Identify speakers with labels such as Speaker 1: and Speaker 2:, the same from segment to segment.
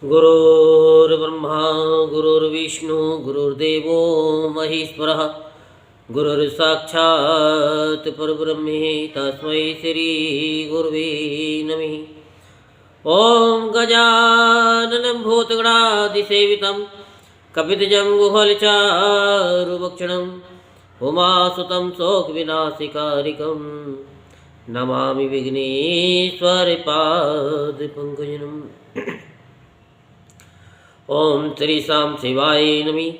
Speaker 1: गुरुर्ब्रह्मा गुरुर्विष्णु गुरुर्देवो महेश्वरः गुरुर्साक्षात् परब्रह्म तस्मै श्री गुरुवे नमः। ओम गजाननं भूतगणाधिसेवितं कपितजम्बुफलचारुभक्षणं उमासुतं शोकविनाशकारिकं नमामि विघ्नेश्वरपादपङ्कजम्। ओम श्री शाम शिवाय नमः।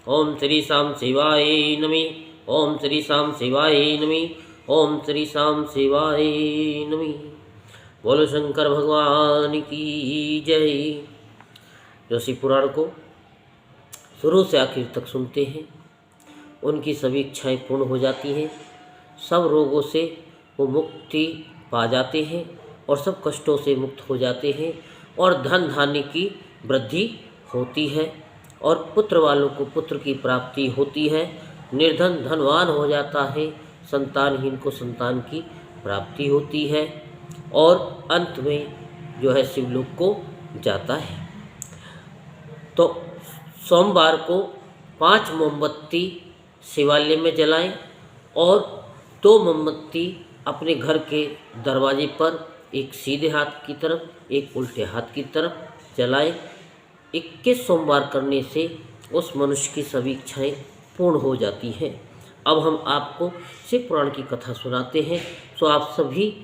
Speaker 1: ओम श्री शाम शिवाय नमः। ओम श्री शाम शिवाय नमः। ओम श्री शाम शिवाय नमः। बोलो शंकर भगवान की जय। जो शिव पुराण को शुरू से आखिर तक सुनते हैं उनकी सभी इच्छाएं पूर्ण हो जाती हैं, सब रोगों से वो मुक्ति पा जाते हैं और सब कष्टों से मुक्त हो जाते हैं और धन धान्य की वृद्धि होती है और पुत्र वालों को पुत्र की प्राप्ति होती है, निर्धन धनवान हो जाता है, संतानहीन को संतान की प्राप्ति होती है और अंत में जो है शिवलोक को जाता है। तो सोमवार को 5 मोमबत्ती शिवालय में जलाएं और 2 मोमबत्ती अपने घर के दरवाजे पर, एक सीधे हाथ की तरफ एक उल्टे हाथ की तरफ जलाएं। 21 सोमवार करने से उस मनुष्य की सभी इच्छाएं पूर्ण हो जाती हैं। अब हम आपको शिव पुराण की कथा सुनाते हैं, तो आप सभी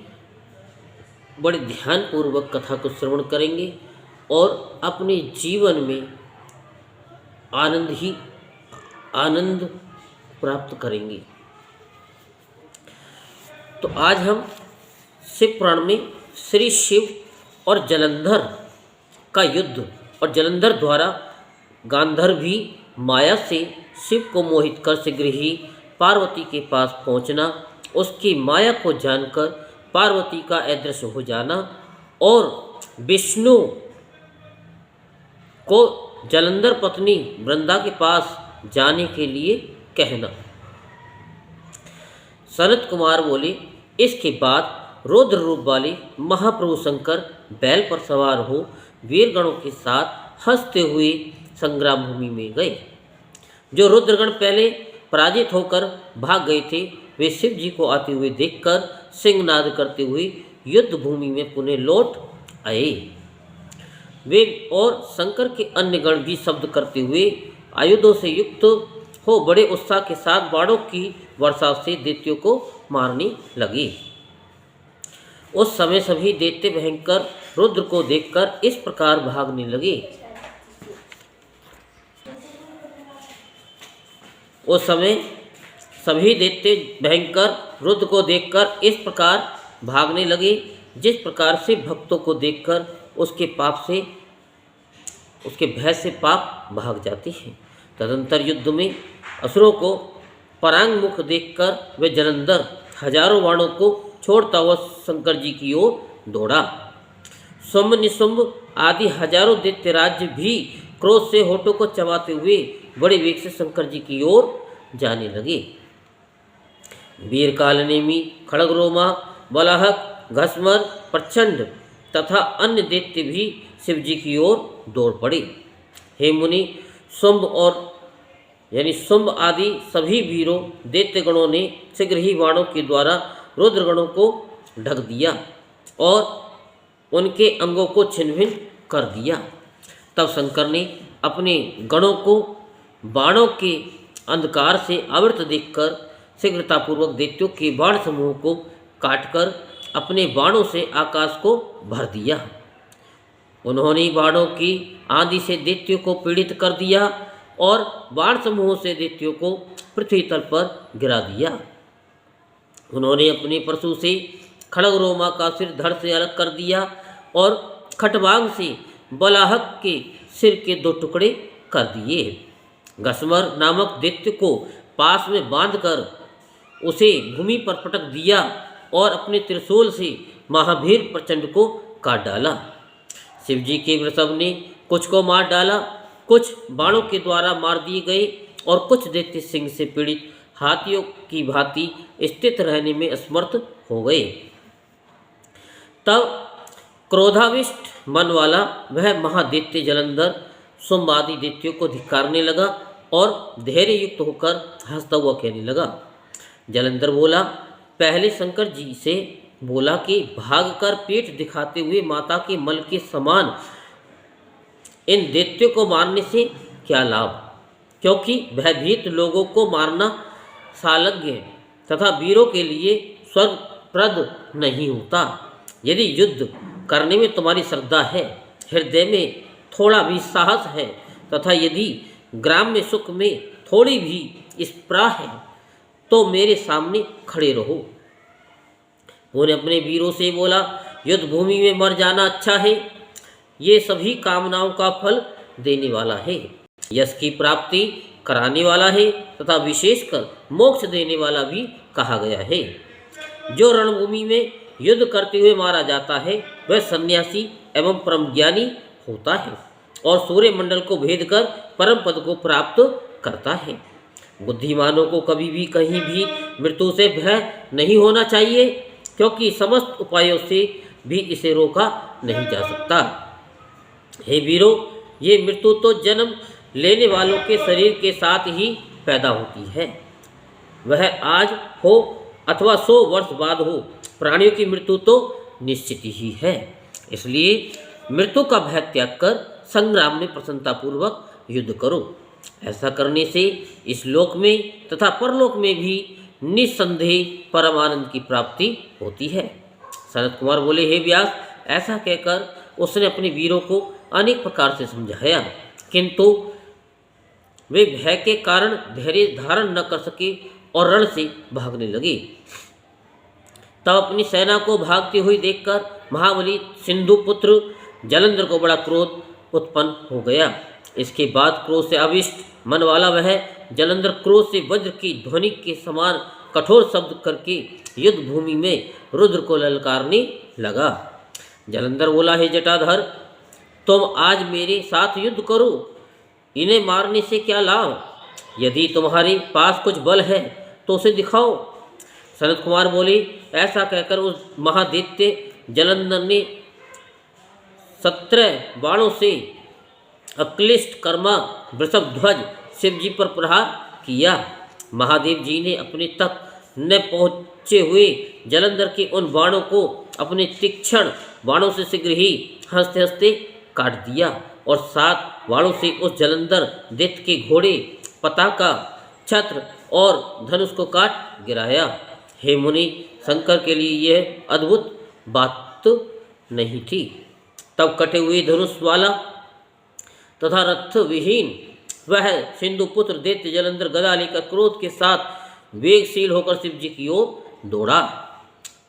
Speaker 1: बड़े ध्यानपूर्वक कथा को श्रवण करेंगे और अपने जीवन में आनंद प्राप्त करेंगे। तो आज हम शिव पुराण में श्री शिव और जलंधर का युद्ध और जलंधर द्वारा गांधर्वी माया से शिव को मोहित कर शीघ्र ही पार्वती के पास पहुंचना, उसकी माया को जानकर पार्वती का अदृश्य हो जाना और विष्णु को जलंधर पत्नी वृंदा के पास जाने के लिए कहना। सनत कुमार बोले, इसके बाद रुद्र रूप वाले महाप्रभु शंकर बैल पर सवार हो वीरगणों के साथ हंसते हुए संग्राम भूमि में गए। जो रुद्रगण पहले पराजित होकर भाग गए थे वे शिव जी को आते हुए देखकर सिंहनाद करते हुए युद्ध भूमि में पुनः लौट आए। वे और शंकर के अन्य गण भी शब्द करते हुए आयुधों से युक्त हो बड़े उत्साह के साथ बाणों की वर्षा से दैत्यों को मारने लगे। उस समय सभी दैत्य भयंकर रुद्र को देखकर इस प्रकार भागने लगे। उस समय सभी दैत्य भयंकर रुद्र को देखकर इस प्रकार भागने लगे, जिस प्रकार से भक्तों को देखकर उसके भय से पाप भाग जाते हैं। तदंतर युद्ध में असुरों को परांगमुख देखकर वे जलंधर हजारों बाणों को छोड़ता हुआ शंकर जी की ओर दौड़ा। शुंभ निशुंभ आदि हजारों दैत्य राज्य भी क्रोध से होठों को चबाते हुए बड़े वेग से शंकर जी की ओर जाने लगे। वीरकालनेमी, खड़गरोमा, बलाहक, घसमर, प्रचंड तथा अन्य दैत्य भी शिव जी की ओर दौड़ पड़े। हे मुनि, शुंभ आदि सभी वीरों दैत्यगणों ने शीघ्र ही बाणों के द्वारा रुद्रगणों को ढक दिया और उनके अंगों को छिन्न-भिन्न कर दिया। तब शंकर ने अपने गणों को बाणों के अंधकार से आवृत देखकर शीघ्रतापूर्वक दैत्यों के बाण समूह को काटकर अपने बाणों से आकाश को भर दिया। उन्होंने बाणों की आंधी से दैत्यों को पीड़ित कर दिया और बाण समूहों से दैत्यों को पृथ्वी तल पर गिरा दिया। उन्होंने अपने परशु से खड़गरोमा का सिर धड़ से अलग कर दिया और खटवांग से बलाहक के सिर के 2 टुकड़े कर दिए। घसमर नामक दैत्य को पास में बांधकर उसे भूमि पर पटक दिया और अपने त्रिशूल से महावीर प्रचंड को काट डाला। शिवजी के वृषभ ने कुछ को मार डाला, कुछ बाणों के द्वारा मार दिए गए और कुछ दैत्य सिंह से पीड़ित हाथियों की भांति स्थित रहने में असमर्थ हो गए। तब क्रोधाविष्ट मन वाला वह महादैत्य जलंधर शुंभ आदि दैत्यों को धिक्कारने लगा और धैर्य युक्त होकर हंसता हुआ कहने लगा। जलंधर बोला, पहले शंकर जी से बोला कि भागकर पेट दिखाते हुए माता के मल के समान इन दैत्यों को मारने से क्या लाभ, क्योंकि भयभीत लोगों को मारना सालज्ञ तथा वीरों के लिए स्वर्गप्रद नहीं होता। यदि युद्ध करने में तुम्हारी श्रद्धा है, हृदय में थोड़ा भी साहस है तथा यदि ग्राम्य सुख में थोड़ी भी स्पृहा है तो मेरे सामने खड़े रहो। उन्होंने अपने वीरों से बोला, युद्ध भूमि में मर जाना अच्छा है, ये सभी कामनाओं का फल देने वाला है, यश की प्राप्ति कराने वाला है तथा विशेषकर मोक्ष देने वाला भी कहा गया है। जो रणभूमि में युद्ध करते हुए मारा जाता है वह सन्यासी एवं परमज्ञानी होता है और सूर्य मंडल को भेद कर परम पद को प्राप्त करता है। बुद्धिमानों को कभी भी कहीं भी मृत्यु से भय नहीं होना चाहिए, क्योंकि समस्त उपायों से भी इसे रोका नहीं जा सकता। हे वीरों, ये मृत्यु तो जन्म लेने वालों के शरीर के साथ ही पैदा होती है, वह आज हो अथवा 100 वर्ष बाद हो, प्राणियों की मृत्यु तो निश्चित ही है। इसलिए मृत्यु का भय त्याग कर संग्राम में प्रसन्नतापूर्वक युद्ध करो। ऐसा करने से इस लोक में तथा परलोक में भी निस्संदेह परम आनंद की प्राप्ति होती है। सनत कुमार बोले, हे व्यास, ऐसा कहकर उसने अपने वीरों को अनेक प्रकार से समझाया, किंतु वे भय के कारण धैर्य धारण न कर सके और रण से भागने लगे। तब अपनी सेना को भागती हुई देखकर महाबली सिंधुपुत्र जलंधर को बड़ा क्रोध उत्पन्न हो गया। इसके बाद क्रोध से आविष्ट मन वाला वह जलंधर क्रोध से वज्र की ध्वनि के समान कठोर शब्द करके युद्ध भूमि में रुद्र को ललकारने लगा। जलंधर बोला, हे जटाधर, तुम आज मेरे साथ युद्ध करो, इन्हें मारने से क्या लाभ? यदि तुम्हारे पास कुछ बल है तो उसे दिखाओ। सनत कुमार बोले, ऐसा कहकर उस महादैत्य जलंधर ने 17 बाणों से अक्लिष्ट कर्मा वृषभध्वज शिव जी पर प्रहार किया। महादेव जी ने अपने तक न पहुँचे हुए जलंधर के उन बाणों को अपने तीक्ष्ण बाणों से शीघ्र ही हंसते हंसते काट दिया और 7 बाणों से उस जलंधर दैत्य के घोड़े, पताका, छत्र और धनुष को काट गिराया। हे मुनि, शंकर के लिए यह अद्भुत बात नहीं थी। तब कटे हुए धनुष वाला तथा रथ विहीन वह सिंधुपुत्र दैत्य जलंधर गदा लेकर क्रोध के साथ वेगशील होकर शिव जी की ओर दौड़ा।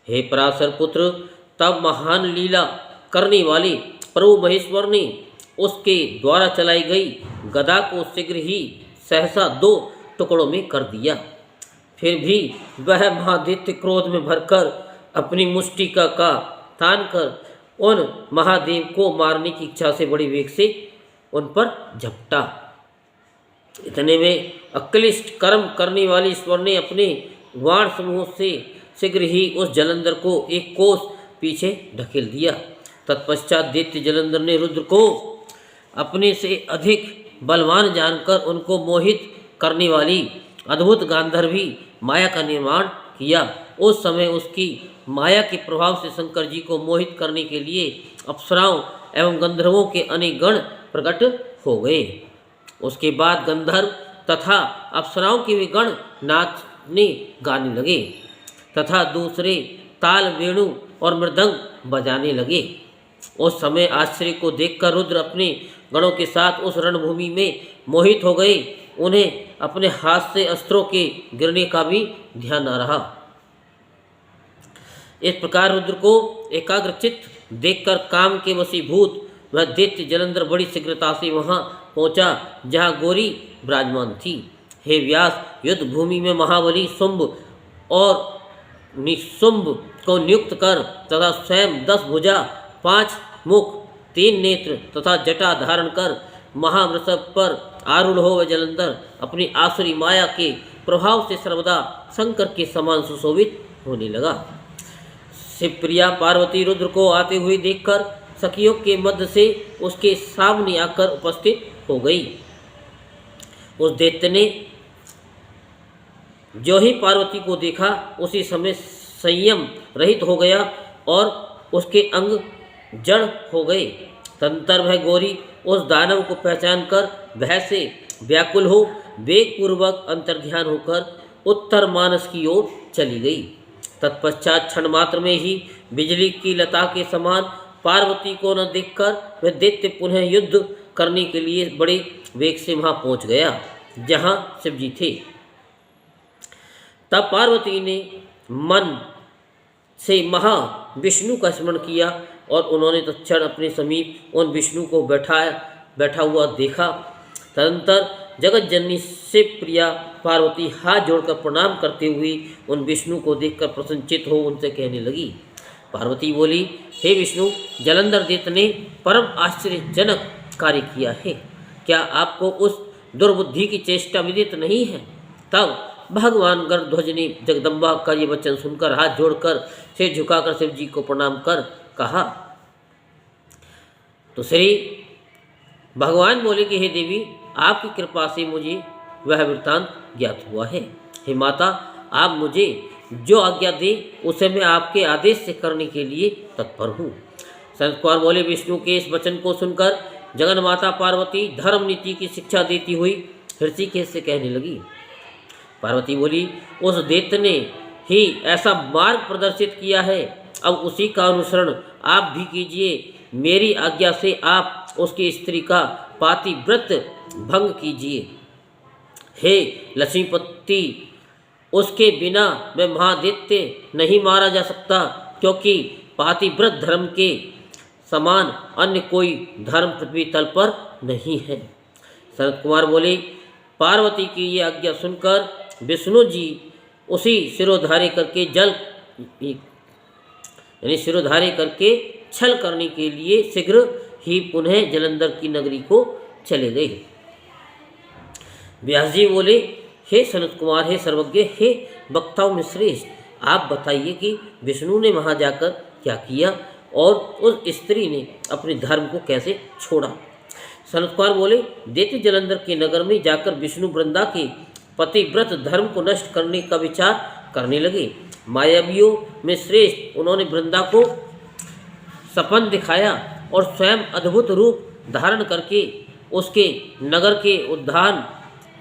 Speaker 1: हे पराशर पुत्र, तब महान लीला करने वाले प्रभु महेश्वर ने उसके द्वारा चलाई गई गदा को शीघ्र ही सहसा 2 टुकड़ों में कर दिया। फिर भी वह महादैत्य क्रोध में भरकर अपनी मुष्टिका का तान कर उन महादेव को मारने की इच्छा से बड़ी वेग से उन पर झपटा। इतने में अक्लिष्ट कर्म करने वाले ईश्वर ने अपने वाण समूह से शीघ्र ही उस जलंधर को 1 कोस पीछे ढकेल दिया। तत्पश्चात दैत्य जलंधर ने रुद्र को अपने से अधिक बलवान जानकर उनको मोहित करने वाली अद्भुत गांधर्वी माया का निर्माण किया। उस समय उसकी माया के प्रभाव से शंकर जी को मोहित करने के लिए अप्सराओं एवं गंधर्वों के अनेक गण प्रकट हो गए। उसके बाद गंधर्व तथा अप्सराओं के वे गण नाचने गाने लगे तथा दूसरे ताल, वेणु और मृदंग बजाने लगे। उस समय आश्चर्य को देखकर रुद्र अपने गणों के साथ उस रणभूमि में मोहित हो गए। उन्हें अपने हाथ से अस्त्रों के गिरने का भी ध्यान न रहा। इस प्रकार रुद्र को एकाग्रचित्त देखकर काम के वशीभूत वह दैत्य जलंधर बड़ी शीघ्रता से वहां पहुंचा जहां गौरी विराजमान थी। हे व्यास, युद्ध भूमि में महाबली शुंभ और निशुंभ को नियुक्त कर तथा स्वयं 10 भुजा, 5 मुख, 3 नेत्र तथा जटा धारण कर महावृषभ पर आरूढ़ हो वह जलंधर अपनी आसुरी माया के प्रभाव से सर्वदा शंकर के समान सुशोभित होने लगा। शिवप्रिया पार्वती रुद्र को आते हुए देखकर सखियों के मध्य से उसके सामने आकर उपस्थित हो गई। उस दैत्य ने जो ही पार्वती को देखा उसी समय संयम रहित हो गया और उसके अंग जड़ हो गए। तदंतर वह गौरी उस दानव को पहचान कर भय से व्याकुल हो वेगपूर्वक अंतर्ध्यान होकर उत्तर मानस की ओर चली गई। तत्पश्चात क्षण मात्र में ही बिजली की लता के समान पार्वती को न देखकर वह दैत्य पुनः युद्ध करने के लिए बड़े वेग से वहां पहुंच गया जहां शिवजी थे। तब पार्वती ने मन से महा विष्णु का स्मरण किया और उन्होंने तत्क्षण अपने समीप उन विष्णु को बैठा हुआ देखा। तदंतर जगत जननी शिवप्रिया पार्वती हाथ जोड़कर प्रणाम करते हुए उन विष्णु को देखकर प्रसन्नचित हो उनसे कहने लगी। पार्वती बोली, हे विष्णु, जलंधर दैत्य ने परम आश्चर्यजनक कार्य किया है। क्या आपको उस दुर्बुद्धि की चेष्टा विदित नहीं है? तब भगवान गरुड़ध्वज ने जगदम्बा का ये वचन सुनकर हाथ जोड़कर सिर झुकाकर शिव जी को प्रणाम कर कहा। तो श्री भगवान बोले कि हे देवी, आपकी कृपा से मुझे वह वृत्तांत ज्ञात हुआ है। हे माता, आप मुझे जो आज्ञा दे उसे मैं आपके आदेश से करने के लिए तत्पर हूँ। संत कुमार बोले, विष्णु के इस वचन को सुनकर जगन माता पार्वती धर्म नीति की शिक्षा देती हुई ऋषिकेश से कहने लगी। पार्वती बोली, उस दैत्य ने ही ऐसा मार्ग प्रदर्शित किया है, अब उसी का अनुसरण आप भी कीजिए। मेरी आज्ञा से आप उसकी स्त्री का पातिव्रत भंग कीजिए। हे लक्ष्मीपति, उसके बिना मैं महादैत्य नहीं मारा जा सकता, क्योंकि पातिव्रत धर्म के समान अन्य कोई धर्म पृथ्वी तल पर नहीं है। सनत कुमार बोले, पार्वती की ये आज्ञा सुनकर विष्णु जी उसी सिरोधार्य करके सिरोधार्य करके छल करने के लिए शीघ्र ही पुनः जलंधर की नगरी को चले गए। व्यास जी बोले, हे सनत कुमार, हे सर्वज्ञ, हे वक्ताओं में श्रेष्ठ, आप बताइए कि विष्णु ने वहां जाकर क्या किया और उस स्त्री ने अपने धर्म को कैसे छोड़ा। सनत कुमार बोले, दैत्य जलंधर के नगर में जाकर विष्णु वृंदा के पतिव्रत धर्म को नष्ट करने का विचार करने लगे। मायावियों में श्रेष्ठ उन्होंने वृंदा को सपन दिखाया और स्वयं अद्भुत रूप धारण करके उसके नगर के उद्यान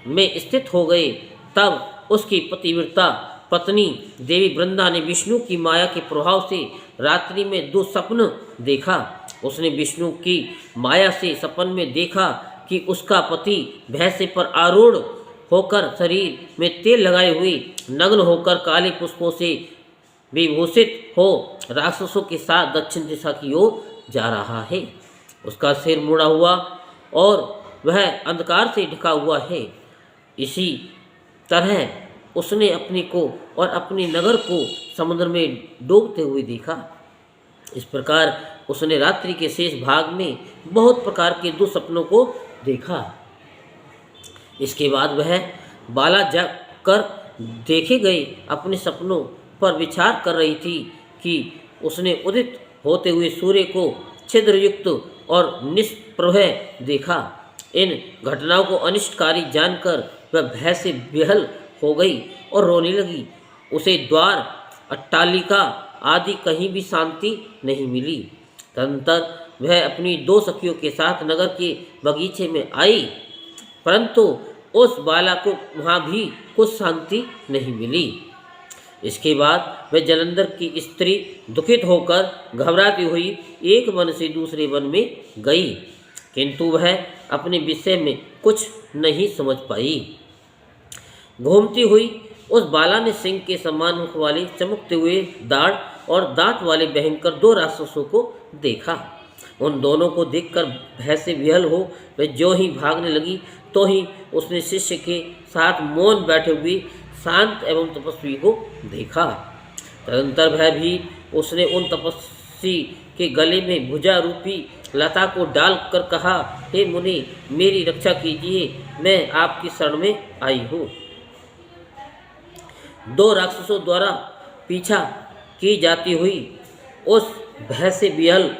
Speaker 1: में स्थित हो गए। तब उसकी पतिव्रता पत्नी देवी वृंदा ने विष्णु की माया के प्रभाव से रात्रि में दुस्वप्न देखा। उसने विष्णु की माया से सपन में देखा कि उसका पति भैंसे पर आरूढ़ होकर शरीर में तेल लगाए हुए नग्न होकर काले पुष्पों से विभूषित हो राक्षसों के साथ दक्षिण दिशा की ओर जा रहा है। उसका सिर मुड़ा हुआ और वह अंधकार से ढका हुआ है। इसी तरह उसने अपने को और अपने नगर को समुद्र में डूबते हुए देखा। इस प्रकार उसने रात्रि के शेष भाग में बहुत प्रकार के दुस्वप्नों को देखा। इसके बाद वह बाला जाकर देखे गए अपने सपनों पर विचार कर रही थी कि उसने उदित होते हुए सूर्य को छिद्रयुक्त और निष्प्रभ देखा। इन घटनाओं को अनिष्टकारी जानकर वह भय से बेहल हो गई और रोने लगी। उसे द्वार, अट्टालिका आदि कहीं भी शांति नहीं मिली। तदंतर वह अपनी दो सखियों के साथ नगर के बगीचे में आई, परंतु उस बाला को वहाँ भी कुछ शांति नहीं मिली। इसके बाद वह जलंधर की स्त्री दुखित होकर घबराती हुई एक वन से दूसरे वन में गई, किंतु वह अपने विषय में कुछ नहीं समझ पाई। घूमती हुई उस बाला ने सिंह के समान मुख वाले चमकते हुए दाढ़ और दांत वाले भयंकर दो राक्षसों को देखा। उन दोनों को देखकर भय से विहल हो वह जो ही भागने लगी तो ही उसने शिष्य के साथ मौन बैठे हुए शांत एवं तपस्वी को देखा। तदंतर भय भी उसने उन तपस्वी के गले में भुजा रूपी लता को डालकर कहा, हे मुनि, मेरी रक्षा कीजिए, मैं आपकी शरण में आई हूँ। दो राक्षसों द्वारा पीछा की जाती हुई उस भय से विहल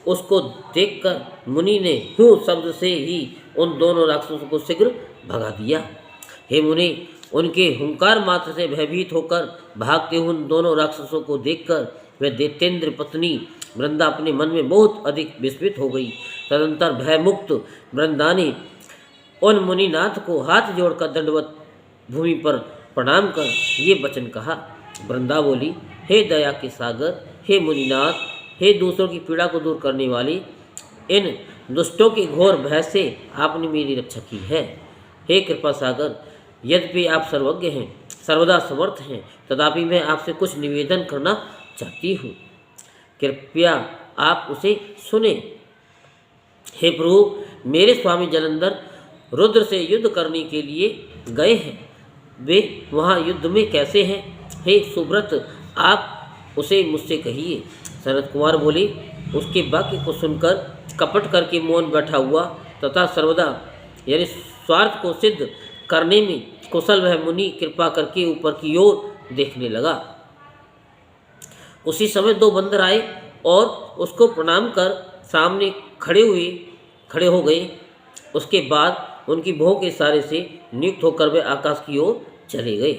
Speaker 1: उसको देखकर मुनि ने हूँ शब्द से ही उन दोनों राक्षसों को शीघ्र भगा दिया। हे मुनि, उनके हुंकार मात्र से भयभीत होकर भागते हुए उन दोनों राक्षसों को देखकर वह दैत्येंद्र पत्नी वृंदा अपने मन में बहुत अधिक विस्मित हो गई। तदंतर भयमुक्त वृंदा ने उन मुनिनाथ को हाथ जोड़कर दंडवत भूमि पर प्रणाम कर ये वचन कहा। वृंदा बोली, हे दया के सागर, हे मुनिनाथ, हे दूसरों की पीड़ा को दूर करने वाले, इन दुष्टों के घोर भय से आपने मेरी रक्षा की है। हे कृपा सागर, यद्यपि आप सर्वज्ञ हैं, सर्वदा समर्थ हैं, तथापि मैं आपसे कुछ निवेदन करना चाहती हूँ, कृपया आप उसे सुने। हे प्रभु, मेरे स्वामी जलंधर रुद्र से युद्ध करने के लिए गए हैं, वे वहाँ युद्ध में कैसे हैं? हे सुब्रत, आप उसे मुझसे कहिए। सनत कुमार बोले, उसके वाक्य को सुनकर कपट करके मौन बैठा हुआ तथा सर्वदा यानी स्वार्थ को सिद्ध करने में कुशल वह मुनि कृपा करके ऊपर की ओर देखने लगा। उसी समय दो बंदर आए और उसको प्रणाम कर सामने खड़े हो गए। उसके बाद उनकी भों के इशारे से नियुक्त होकर वे आकाश की ओर चले गए।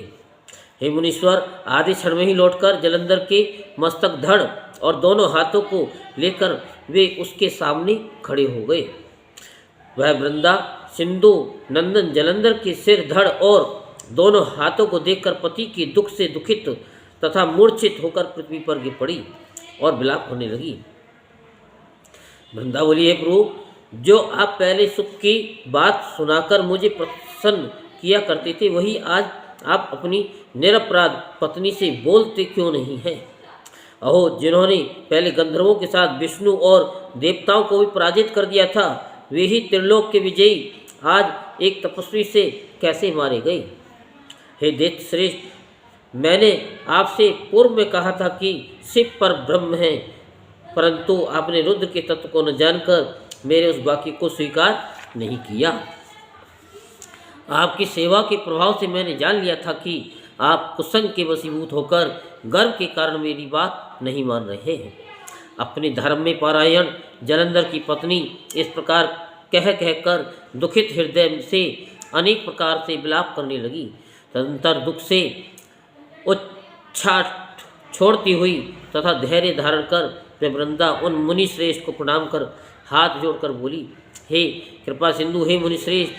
Speaker 1: हे मुनीश्वर, आधे क्षण में ही लौटकर जलंधर के मस्तक धड़ और दोनों हाथों को लेकर वे उसके सामने खड़े हो गए। वह वृंदा सिंधु नंदन जलंधर के सिर धड़ और दोनों हाथों को देखकर पति के दुख से दुखित तथा मूर्छित होकर पृथ्वी पर गिर पड़ी और विलाप होने लगी। वृंदा बोली, हे प्रभु, जो आप पहले सुख की बात सुनाकर मुझे प्रसन्न किया करते थे, वही आज आप अपनी निरपराध पत्नी से बोलते क्यों नहीं हैं? अहो, जिन्होंने पहले गंधर्वों के साथ विष्णु और देवताओं को भी पराजित कर दिया था, वे ही त्रिलोक के विजयी आज एक तपस्वी से कैसे मारे गए? हे दैत्य श्रेष्ठ, मैंने आपसे पूर्व में कहा था कि शिव पर ब्रह्म है, परंतु आपने रुद्र के तत्व को न जानकर मेरे उस वाक्य को स्वीकार नहीं किया। आपकी सेवा के प्रभाव से मैंने जान लिया था कि आप कुसंग के वशीभूत होकर गर्व के कारण मेरी बात नहीं मान रहे हैं। अपने धर्म में पारायण जलंधर की पत्नी इस प्रकार कह कहकर दुखित हृदय से अनेक प्रकार से विलाप करने लगी। तदंतर दुख से उच्छाट छोड़ती हुई तथा धैर्य धारण कर वे वृंदा उन मुनि श्रेष्ठ को प्रणाम कर हाथ जोड़कर बोली, हे कृपा सिंधु, हे मुनि श्रेष्ठ,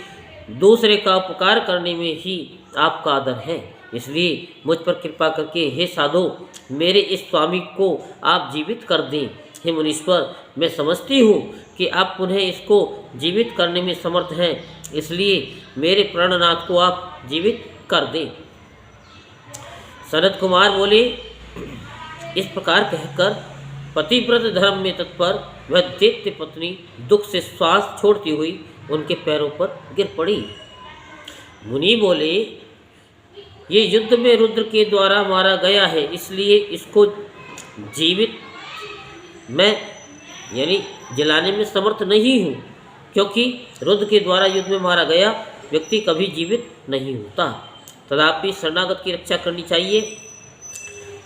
Speaker 1: दूसरे का उपकार करने में ही आपका आदर है, इसलिए मुझ पर कृपा करके हे साधु, मेरे इस स्वामी को आप जीवित कर दें। हे मुनीश्वर, मैं समझती हूँ कि आप पुनः इसको जीवित करने में समर्थ हैं, इसलिए मेरे प्राणनाथ को आप जीवित कर दें। सनत कुमार बोले, इस प्रकार कहकर पतिव्रत धर्म में तत्पर वह दैत्य पत्नी दुख से श्वास छोड़ती हुई उनके पैरों पर गिर पड़ी। मुनि बोले, ये युद्ध में रुद्र के द्वारा मारा गया है, इसलिए इसको जीवित मैं यानी जलाने में समर्थ नहीं हूँ, क्योंकि रुद्र के द्वारा युद्ध में मारा गया व्यक्ति कभी जीवित नहीं होता। तथापि शरणागत की रक्षा करनी चाहिए।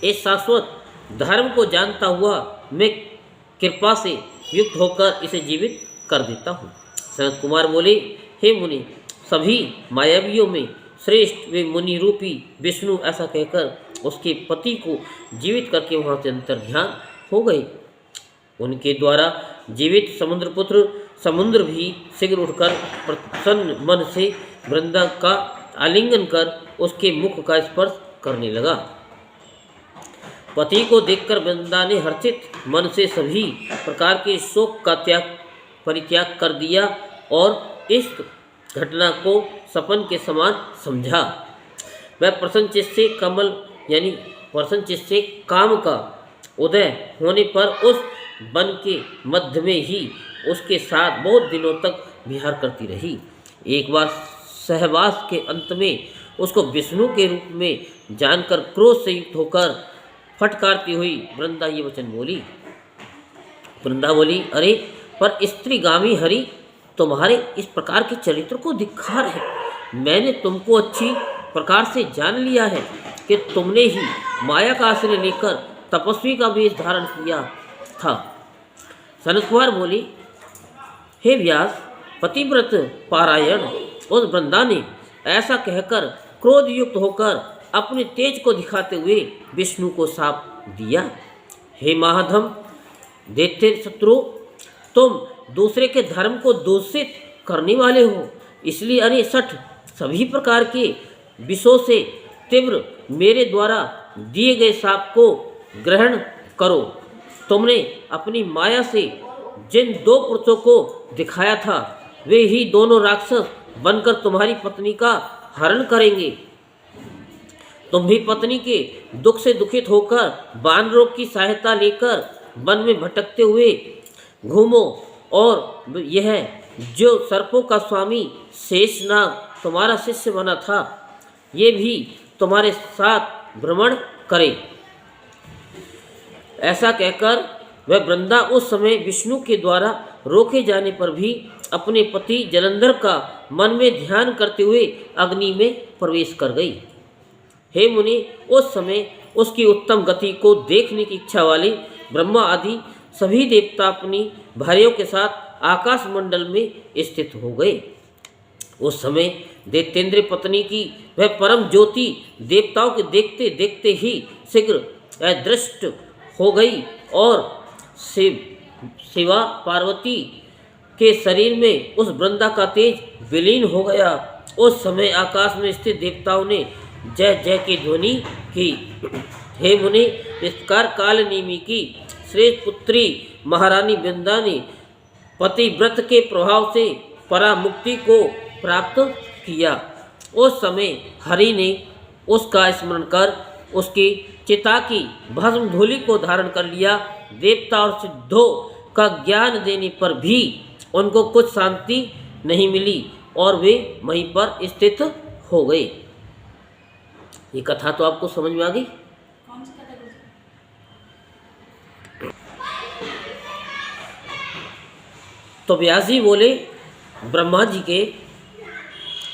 Speaker 1: इस शाश्वत धर्म को जानता हुआ मैं कृपा से युक्त होकर इसे जीवित कर देता हूँ। सनत कुमार बोले, हे मुनि, सभी मायावियों में श्रेष्ठ वे मुनि रूपी विष्णु ऐसा कहकर उसके पति को जीवित करके वहाँ से अंतर्ध्यान हो गए। उनके द्वारा जीवित समुद्रपुत्र समुद्र भी शीघ्र उठकर प्रसन्न मन से वृंदा का आलिंगन कर उसके मुख का स्पर्श करने लगा। पति को देखकर वृंदा ने हर्षित मन से सभी प्रकार के शोक का परित्याग कर दिया और इस घटना को सपन के समान समझा। वह प्रसन्न चित्त से काम का उदय होने पर उस वन के मध्य में ही उसके साथ बहुत दिनों तक विहार करती रही। एक बार सहवास के अंत में उसको विष्णु के रूप में जानकर क्रोध से युक्त होकर फटकारती हुई वृंदा ये वचन बोली। वृंदा बोली, अरे पर स्त्रीगामी हरि, तुम्हारे इस प्रकार के चरित्र को धिक्कार है। मैंने तुमको अच्छी प्रकार से जान लिया है कि तुमने ही माया का आश्रय लेकर तपस्वी का वेश धारण किया था। सनत कुमार बोले, हे व्यास, पतिव्रत पारायण उस वृंदा ने ऐसा कहकर क्रोध युक्त होकर अपने तेज को दिखाते हुए विष्णु को शाप दिया। हे महाधम दैत्य शत्रु, तुम दूसरे के धर्म को दूषित करने वाले हो, इसलिए अरे सठ सभी प्रकार के विषों से तीव्र मेरे द्वारा दिए गए शाप को ग्रहण करो। तुमने अपनी माया से जिन दो पुरुषों को दिखाया था, वे ही दोनों राक्षस बनकर तुम्हारी पत्नी का हरण करेंगे। तुम भी पत्नी के दुख से दुखित होकर वानरों की सहायता लेकर वन में भटकते हुए घूमो, और यह जो सर्पों का स्वामी शेषनाग तुम्हारा शिष्य बना था, ये भी तुम्हारे साथ भ्रमण करे। ऐसा कहकर वह वृंदा उस समय विष्णु के द्वारा रोके जाने पर भी अपने पति जलंधर का मन में ध्यान करते हुए अग्नि में प्रवेश कर गई। हे मुनि, उस समय उसकी उत्तम गति को देखने की इच्छा वाले ब्रह्मा आदि सभी देवता अपनी भार्यों के साथ आकाश मंडल में स्थित हो गए। उस समय दैत्येंद्र पत्नी की वह परम ज्योति देवताओं के देखते देखते ही शीघ्र अदृष्ट हो गई और शिवा पार्वती के शरीर में उस वृंदा का तेज विलीन हो गया। उस समय आकाश में स्थित देवताओं ने जय जय की ध्वनि की। हे मुनि, इस प्रकार कालनेमी की श्रेष्ठ पुत्री महारानी वृंदा ने पतिव्रत के प्रभाव से परामुक्ति को प्राप्त किया। उस समय हरि ने उसका स्मरण कर उसकी चिता की भस्म धूलि को धारण कर लिया। देवता और सिद्धों का ज्ञान देने पर भी उनको कुछ शांति नहीं मिली और वे वहीं पर स्थित हो गए। ये कथा तो आपको समझ में आ गई।
Speaker 2: कौन सी कथा?
Speaker 1: तो व्यास जी बोले, ब्रह्मा जी के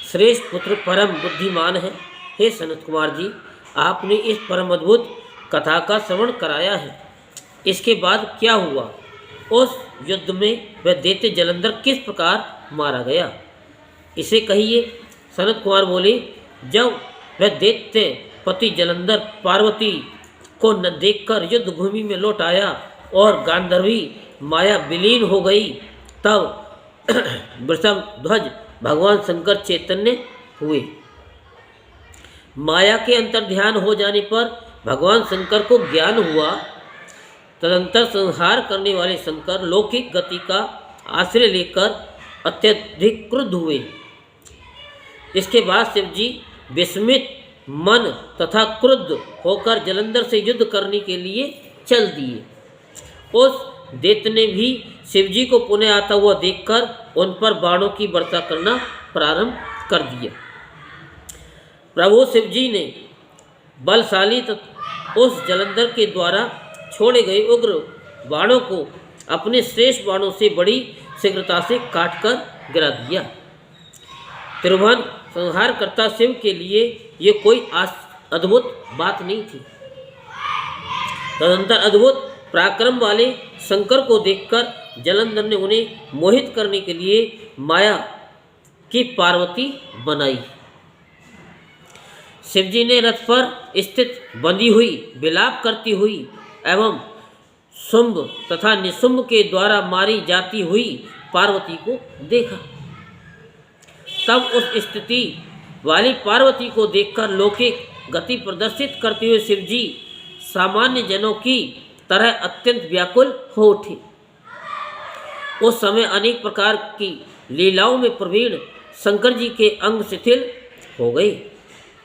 Speaker 1: श्रेष्ठ पुत्र परम बुद्धिमान हैं। हे सनत कुमार जी, आपने इस परम अद्भुत कथा का श्रवण कराया है। इसके बाद क्या हुआ? उस युद्ध में वह दैत्य जलंधर किस प्रकार मारा गया, इसे कहिए। सनत कुमार बोले, जब वह दैत्य पति जलंधर पार्वती को न देखकर युद्ध भूमि में लौट आया और गांधर्वी माया विलीन हो गई, तब वृषभ ध्वज भगवान शंकर चैतन्य हुए। माया के अंतर्ध्यान हो जाने पर भगवान शंकर को ज्ञान हुआ। तदंतर संहार करने वाले शंकर लौकिक गति का आश्रय लेकर अत्यधिक क्रुद्ध हुए। इसके बाद शिवजी विस्मित मन तथा क्रुद्ध होकर जलंधर से युद्ध करने के लिए चल दिए। उस दैत्य ने भी शिवजी को पुनः आता हुआ देखकर उन पर बाणों की वर्षा करना प्रारंभ कर दिया। प्रभु शिवजी ने बलशाली उस जलंधर के द्वारा छोड़े गए उग्र बाणों को अपने श्रेष्ठ बाणों से बड़ी शीघ्रता से काटकर गिरा दिया। त्रिभुवन संहार करता शिव के लिए ये कोई अद्भुत बात नहीं थी। तदंतर अद्भुत पराक्रम वाले शंकर को देखकर जलंधर ने उन्हें मोहित करने के लिए माया की पार्वती बनाई। शिवजी ने रथ पर स्थित बंधी हुई, विलाप करती हुई एवं शुंभ तथा निशुंभ के द्वारा मारी जाती हुई पार्वती को देखा। तब उस स्थिति वाली पार्वती को देखकर लौकिक गति प्रदर्शित करते हुए शिवजी सामान्य जनों की तरह अत्यंत व्याकुल हो उठे। उस समय अनेक प्रकार की लीलाओं में प्रवीण शंकर जी के अंग शिथिल हो गए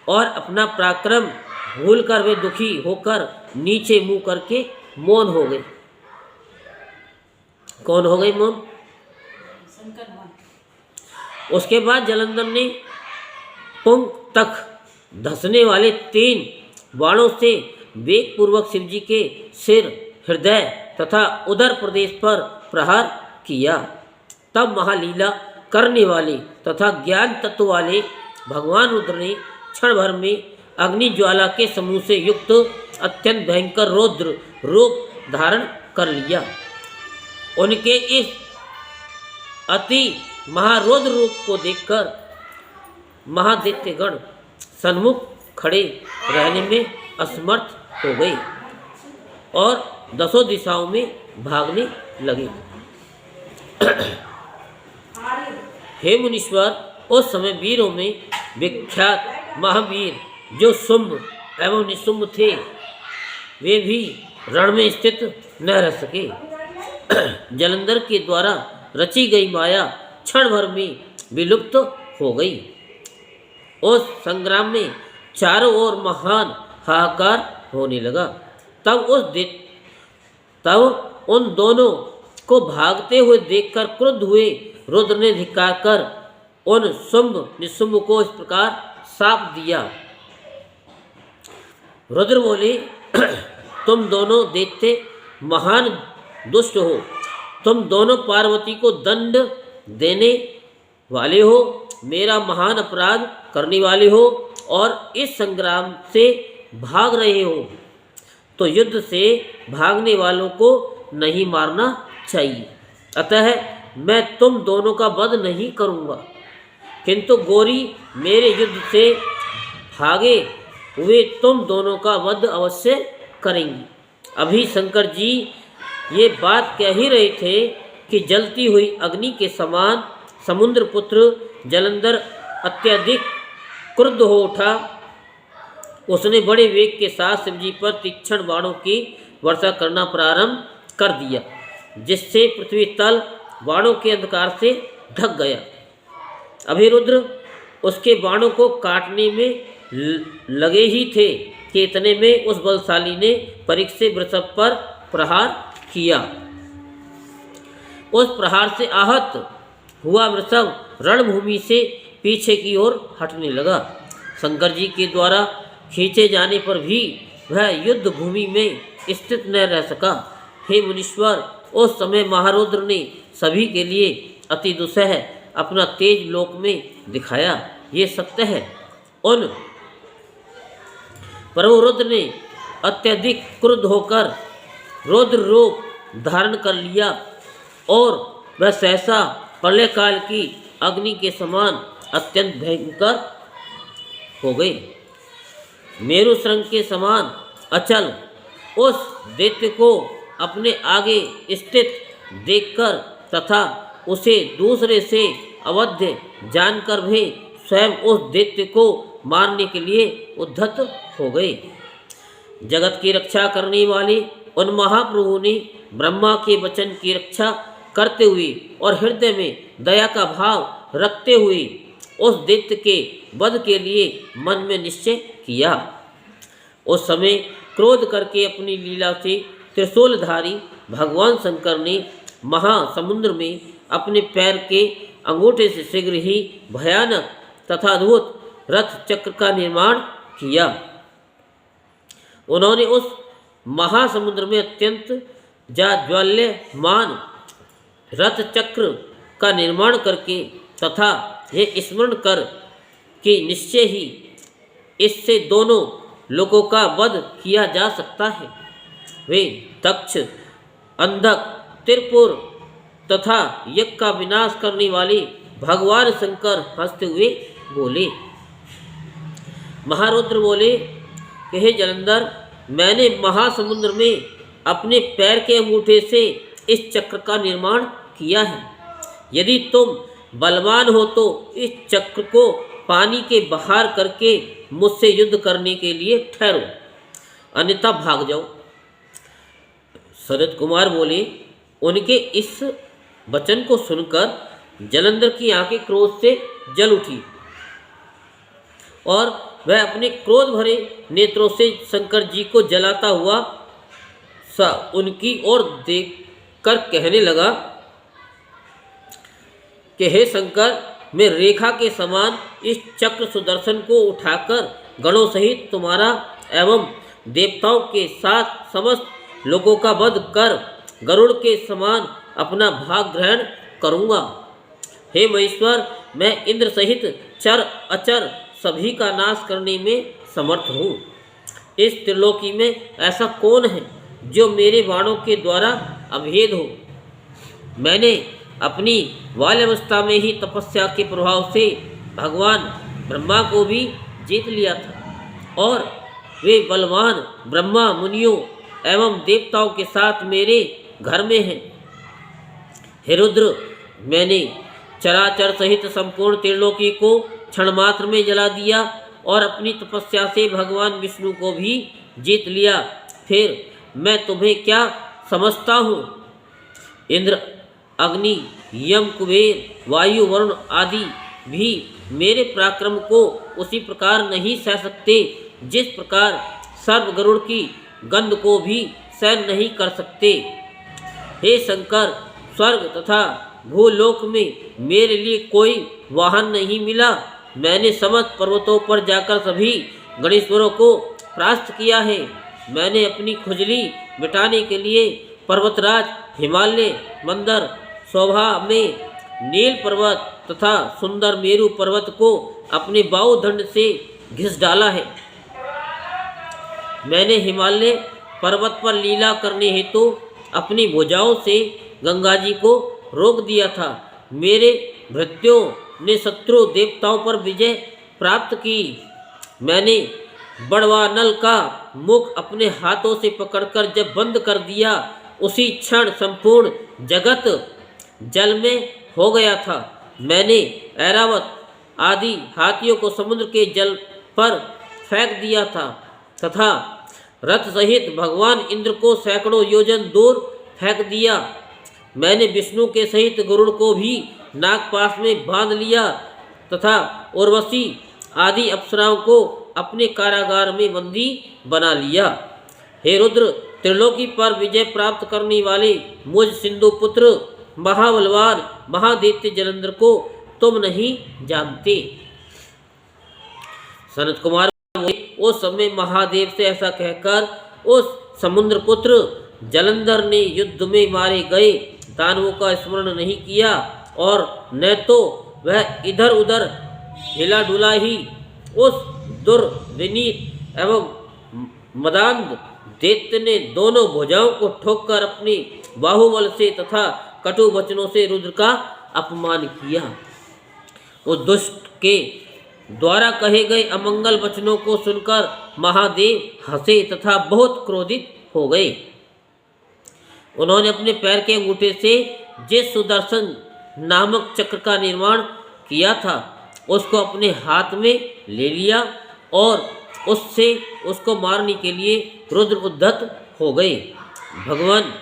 Speaker 1: और अपना पराक्रम भूलकर वे दुखी होकर नीचे मुंह करके मौन हो गए। कौन हो गए मौन?
Speaker 2: शंकर भगवान।
Speaker 1: उसके बाद जलंधर ने पुंग तक धंसने वाले 3 बाणों से वेग पूर्वक शिवजी के सिर, हृदय तथा उदर प्रदेश पर प्रहार किया। तब महालीला करने वाले तथा ज्ञान तत्व वाले भगवान रुद्र ने क्षण भर में अग्नि ज्वाला के समूह से युक्त अत्यंत भयंकर रौद्र रूप धारण कर लिया। उनके इस अति महारौद्र रूप को देखकर महादैत्यगण सन्मुख खड़े रहने में असमर्थ हो गए और दसों दिशाओं में भागने लगे। हे मुनीश्वर, उस समय वीरों में विख्यात महावीर जो शुंभ एवं निशुंभ थे, वे भी रण में स्थित न रह सके। जलंधर के द्वारा रची गई माया क्षण भर में विलुप्त हो गई। उस संग्राम में चारों ओर महान हाहाकार होने लगा। तब उन दोनों को भागते हुए देखकर क्रुद्ध हुए रुद्र ने धिक्कार कर उन शुंभ निशुंभ को इस प्रकार शाप दिया। रुद्र बोले, तुम दोनों दैत्य महान दुष्ट हो, तुम दोनों पार्वती को दंड देने वाले हो, मेरा महान अपराध करने वाले हो और इस संग्राम से भाग रहे हो, तो युद्ध से भागने वालों को नहीं मारना चाहिए। अतः मैं तुम दोनों का वध नहीं करूँगा, किंतु गौरी मेरे युद्ध से भागे हुए तुम दोनों का वध अवश्य करेंगी। अभी शंकर जी ये बात कह ही रहे थे कि जलती हुई अग्नि के समान समुद्र पुत्र जलंधर अत्यधिक क्रुद्ध हो उठा। उसने बड़े वेग के साथ शिवजी पर तीक्ष्ण बाणों की वर्षा करना प्रारंभ कर दिया, जिससे पृथ्वी तल बाणों के अंधकार से ढक गया। अभी रुद्र उसके बाणों को काटने में लगे ही थे कि इतने में उस बलशाली ने परीक्ष से वृषभ पर प्रहार किया। उस प्रहार से आहत हुआ वृषभ रणभूमि से पीछे की ओर हटने लगा। शंकर जी के द्वारा खींचे जाने पर भी वह युद्ध भूमि में स्थित न रह सका। हे मुनीश्वर, उस समय महारुद्र ने सभी के लिए अति दुस्सह अपना तेज लोक में दिखाया, ये सत्य है। उन प्रभु रुद्र ने अत्यधिक क्रुद्ध होकर रौद्र रूप धारण कर लिया और वह सहसा प्रलय काल की अग्नि के समान अत्यंत भयंकर हो गए। मेरु श्रृंग के समान अचल उस दैत्य को अपने आगे स्थित देखकर तथा उसे दूसरे से अवध्य जानकर भी स्वयं उस दैत्य को मारने के लिए उद्धत हो गए। जगत की रक्षा करने वाले उन महाप्रभु ने ब्रह्मा के वचन की रक्षा करते हुए और हृदय में दया का भाव रखते हुए उस दैत्य के वध के लिए मन में निश्चय किया। उस समय क्रोध करके अपनी लीला से त्रिशूलधारी भगवान शंकर ने महासमुद्र में अपने पैर के अंगूठे से शीघ्र ही भयानक तथा अद्भुत रथ चक्र का निर्माण किया। उन्होंने उस महासमुद्र में अत्यंत जाज्वल्यमान रथ चक्र का निर्माण करके तथा यह स्मरण कर कि निश्चय ही इससे दोनों लोगों का वध किया जा सकता है, वे दक्ष, अंधक, त्रिपुर तथा यज्ञ का विनाश करने वाले भगवान शंकर हंसते हुए बोले। महारुद्र बोले कि हे जलंधर, मैंने महासमुद्र में अपने पैर के अंगूठे से इस चक्र का निर्माण किया है। यदि तुम बलवान हो तो इस चक्र को पानी के बाहर करके मुझसे युद्ध करने के लिए ठहरो, अन्यथा भाग जाओ। शरद कुमार बोले। उनके इस वचन को सुनकर जलंधर की आंखें क्रोध से जल उठी और वह अपने क्रोध भरे नेत्रों से शंकर जी को जलाता हुआ उनकी ओर देखकर कहने लगा कि हे शंकर, मैं रेखा के समान इस चक्र सुदर्शन को उठाकर गणों सहित तुम्हारा एवं देवताओं के साथ समस्त लोगों का वध कर गरुड़ के समान अपना भाग ग्रहण करूँगा। हे महेश्वर, मैं इंद्र सहित चर अचर सभी का नाश करने में समर्थ हूँ। इस त्रिलोकी में ऐसा कौन है जो मेरे बाणों के द्वारा अभेद हो। मैंने अपनी बाल्यावस्था में ही तपस्या के प्रभाव से भगवान ब्रह्मा को भी जीत लिया था और वे बलवान ब्रह्मा मुनियों एवं देवताओं के साथ मेरे घर में हैं। हे रुद्र, मैंने चराचर सहित संपूर्ण त्रिलोकी को क्षण मात्र में जला दिया और अपनी तपस्या से भगवान विष्णु को भी जीत लिया। फिर मैं तुम्हें क्या समझता हूँ? इंद्र, अग्नि, यम, कुबेर, वायु, वरुण आदि भी मेरे पराक्रम को उसी प्रकार नहीं सह सकते जिस प्रकार सर्व गरुड़ की गंध को भी सहन नहीं कर सकते। हे शंकर, स्वर्ग तथा भूलोक में मेरे लिए कोई वाहन नहीं मिला। मैंने समस्त पर्वतों पर जाकर सभी गणेश्वरों को परास्त किया है। मैंने अपनी खुजली मिटाने के लिए पर्वतराज हिमालय, मंदर, शोभा में नील पर्वत तथा सुंदर मेरु पर्वत को अपने बाहुदंड से घिस डाला है। मैंने हिमालय पर्वत पर लीला करने हेतु अपनी भुजाओं से गंगा जी को रोक दिया था। मेरे भृत्यों ने शत्रु देवताओं पर विजय प्राप्त की। मैंने बड़वानल का मुख अपने हाथों से पकड़कर जब बंद कर दिया, उसी क्षण संपूर्ण जगत जल में हो गया था। मैंने ऐरावत आदि हाथियों को समुद्र के जल पर फेंक दिया था तथा रथ सहित भगवान इंद्र को सैकड़ों योजन दूर फेंक दिया। मैंने विष्णु के सहित गरुड़ को भी नागपाश में बांध लिया तथा उर्वशी आदि अप्सराओं को अपने कारागार में बंदी बना लिया। हे रुद्र, त्रिलोकी पर विजय प्राप्त करने वाले मुझ सिंधु पुत्र महाबलवान महादैत्य जलंधर को तुम नहीं जानते। सनत कुमार उस समय महादेव से ऐसा कहकर उस समुद्र पुत्र जलंधर ने युद्ध में मारे गए दानवों का स्मरण नहीं किया और न तो वह इधर उधर हिला डुला ही उस दुर्विनीत एवं मदान्ध दैत्य ने दोनों भुजाओं को ठोककर अपने बाहुबल से तथा कटु वचनों से रुद्र का अपमान किया। उस दुष्ट के द्वारा कहे गए अमंगल वचनों को सुनकर महादेव हंसे तथा बहुत क्रोधित हो गए। उन्होंने अपने पैर के अंगूठे से जिस सुदर्शन नामक चक्र का निर्माण किया था उसको अपने हाथ में ले लिया और उससे उसको मारने के लिए रुद्र उद्धत हो गए। भगवान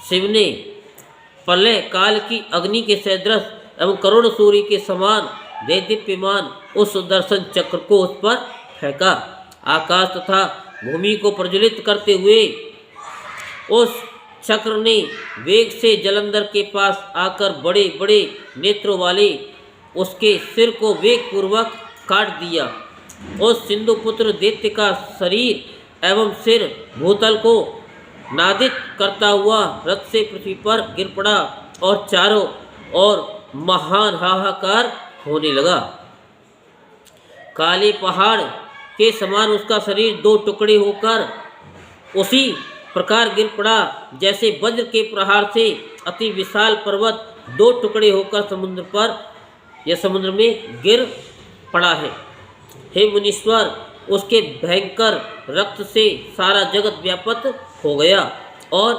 Speaker 1: शिव ने प्रलय काल की अग्नि के सदृश एवं करुण सूर्य के समान देदीप्यमान उस सुदर्शन चक्र को उस पर फेंका। आकाश तथा भूमि को प्रज्वलित करते हुए उस चक्र ने वेग से जलंधर के पास आकर बड़े बड़े नेत्रों वाले उसके सिर को वेग पूर्वक काट दिया। उस सिंधु पुत्र दैत्य का शरीर एवं सिर भूतल को नादित करता हुआ रथ से पृथ्वी पर गिर पड़ा और चारों ओर महान हाहाकार होने लगा। काले पहाड़ के समान उसका शरीर दो टुकड़े होकर उसी प्रकार गिर पड़ा जैसे वज्र के प्रहार से अति विशाल पर्वत दो टुकड़े होकर समुद्र पर या समुद्र में गिर पड़ा है। हे मुनीश्वर, उसके भयंकर रक्त से सारा जगत व्याप्त हो गया और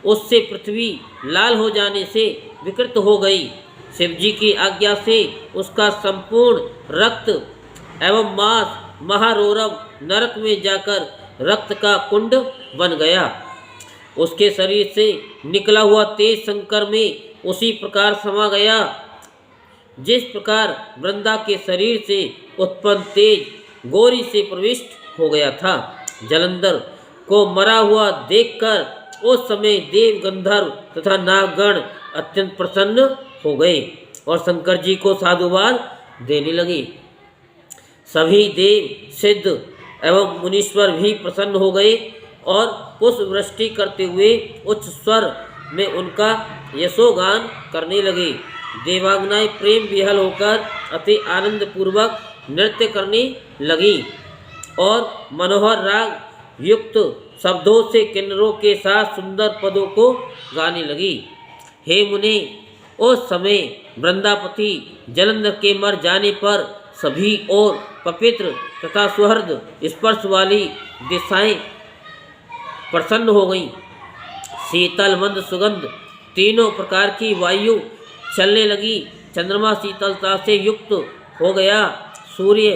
Speaker 1: उससे पृथ्वी लाल हो जाने से विकृत हो गई। शिव जी की आज्ञा से उसका संपूर्ण रक्त एवं मांस महारौरव नरक में जाकर रक्त का कुंड बन गया। उसके शरीर से निकला हुआ तेज शंकर में उसी प्रकार समा गया जिस प्रकार वृंदा के शरीर से उत्पन्न तेज गौरी से प्रविष्ट हो गया था। जलंधर को मरा हुआ देखकर उस समय देव, गंधर्व तथा नागगण अत्यंत प्रसन्न हो गए और शंकर जी को साधुवाद देने लगे। सभी देव, सिद्ध एवं मुनीश्वर भी प्रसन्न हो गए और पुष्प वृष्टि करते हुए उच्च स्वर में उनका यशोगान करने लगे। देवांगनाएं प्रेम विहल होकर अति आनंद पूर्वक नृत्य करने लगी और मनोहर राग युक्त शब्दों से किन्नरों के साथ सुंदर पदों को गाने लगी। हे मुने, उस समय वृंदापति जलंधर के मर जाने पर सभी और पवित्र तथा सुहृद स्पर्श वाली दिशाएं प्रसन्न हो गईं। शीतल मंद सुगंध तीनों प्रकार की वायु चलने लगी। चंद्रमा शीतलता से युक्त हो गया, सूर्य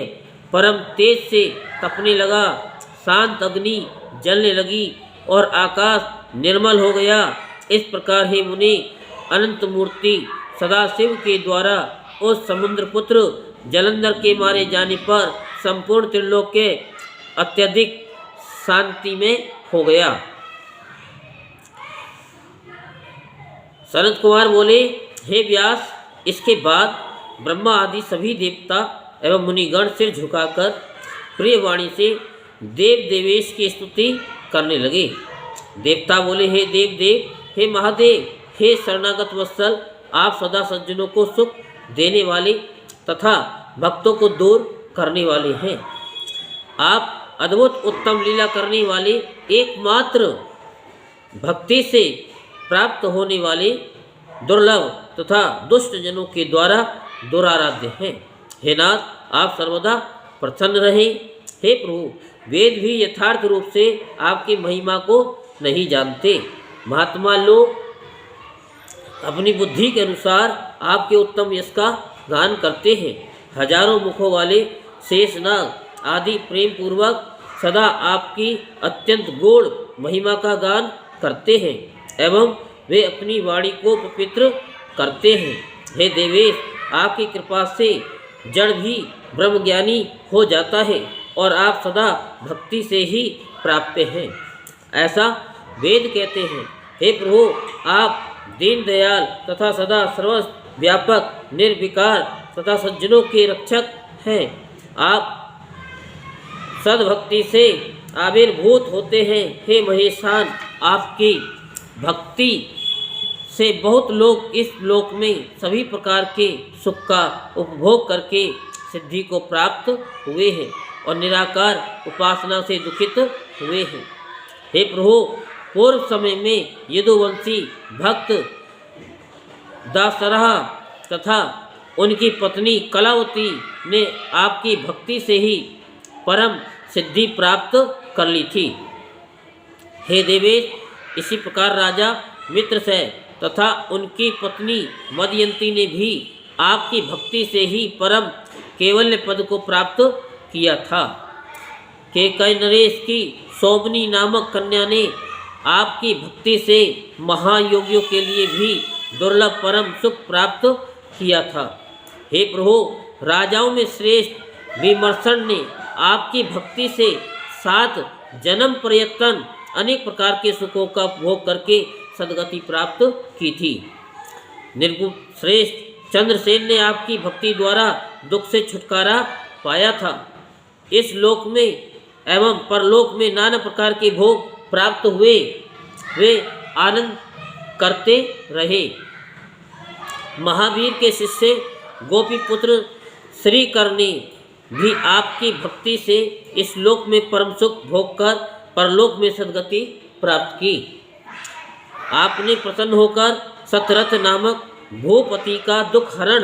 Speaker 1: परम तेज से तपने लगा, शांत अग्नि जलने लगी और आकाश निर्मल हो गया। इस प्रकार हे मुनि, अनंत मूर्ति सदाशिव के द्वारा उस समुद्र पुत्र जलंधर के मारे जाने पर संपूर्ण त्रिलोक के अत्यधिक शांति में हो गया। सनत कुमार बोले, हे व्यास, इसके बाद ब्रह्मा आदि सभी देवता एवं मुनिगण सिर झुकाकर प्रिय वाणी से देव देवेश की स्तुति करने लगे। देवता बोले, हे देव देव, हे महादेव, हे शरणागत वत्सल, आप सदा सज्जनों को सुख देने वाले तथा भक्तों को दूर करने वाले हैं। आप अद्भुत उत्तम लीला करने वाले, एकमात्र भक्ति से प्राप्त होने वाले, दुर्लभ तथा दुष्ट जनों के द्वारा दुराराध्य हैं। हे नाथ, आप सर्वदा प्रसन्न रहें। हे प्रभु, वेद भी यथार्थ रूप से आपकी महिमा को नहीं जानते। महात्मा लोग अपनी बुद्धि के अनुसार आपके उत्तम यश का गान करते हैं। हजारों मुखों वाले शेषनाग आदि प्रेम पूर्वक सदा आपकी अत्यंत गूढ़ महिमा का गान करते हैं एवं वे अपनी वाणी को पवित्र करते हैं। हे देवेश, आपकी कृपा से जड़ भी ब्रह्मज्ञानी हो जाता है और आप सदा भक्ति से ही प्राप्त हैं, ऐसा वेद कहते हैं। हे प्रभु, आप दीन दयाल तथा सदा सर्वव्यापक निर्विकार तथा सज्जनों के रक्षक हैं। आप सद्भक्ति से आविर्भूत होते हैं। हे महेशान, आपकी भक्ति से बहुत लोग इस लोक में सभी प्रकार के सुख का उपभोग करके सिद्धि को प्राप्त हुए हैं और निराकार उपासना से दुखित हुए हैं। हे प्रभु, पूर्व समय में यदुवंशी भक्त दासरहा तथा उनकी पत्नी कलावती ने आपकी भक्ति से ही परम सिद्धि प्राप्त कर ली थी। हे देवेश, इसी प्रकार राजा मित्रसेन तथा उनकी पत्नी मदयंती ने भी आपकी भक्ति से ही परम कैवल्य पद को प्राप्त किया था। केकय नरेश की सौमनी नामक कन्या ने आपकी भक्ति से महायोगियों के लिए भी दुर्लभ परम सुख प्राप्त किया था। हे प्रभु, राजाओं में श्रेष्ठ विमर्शन ने आपकी भक्ति से 7 जन्म प्रयत्न अनेक प्रकार के सुखों का भोग करके सदगति प्राप्त की थी। निर्गुप्त श्रेष्ठ चंद्रसेन ने आपकी भक्ति द्वारा दुख से छुटकारा पाया था। इस लोक में एवं परलोक में नाना प्रकार के भोग प्राप्त हुए, वे आनंद करते रहे। महावीर के शिष्य गोपीपुत्र श्रीकर ने भी आपकी भक्ति से इस लोक में परम सुख भोग कर परलोक में सद्गति प्राप्त की। आपने प्रसन्न होकर शतरथ नामक भूपति का दुख हरण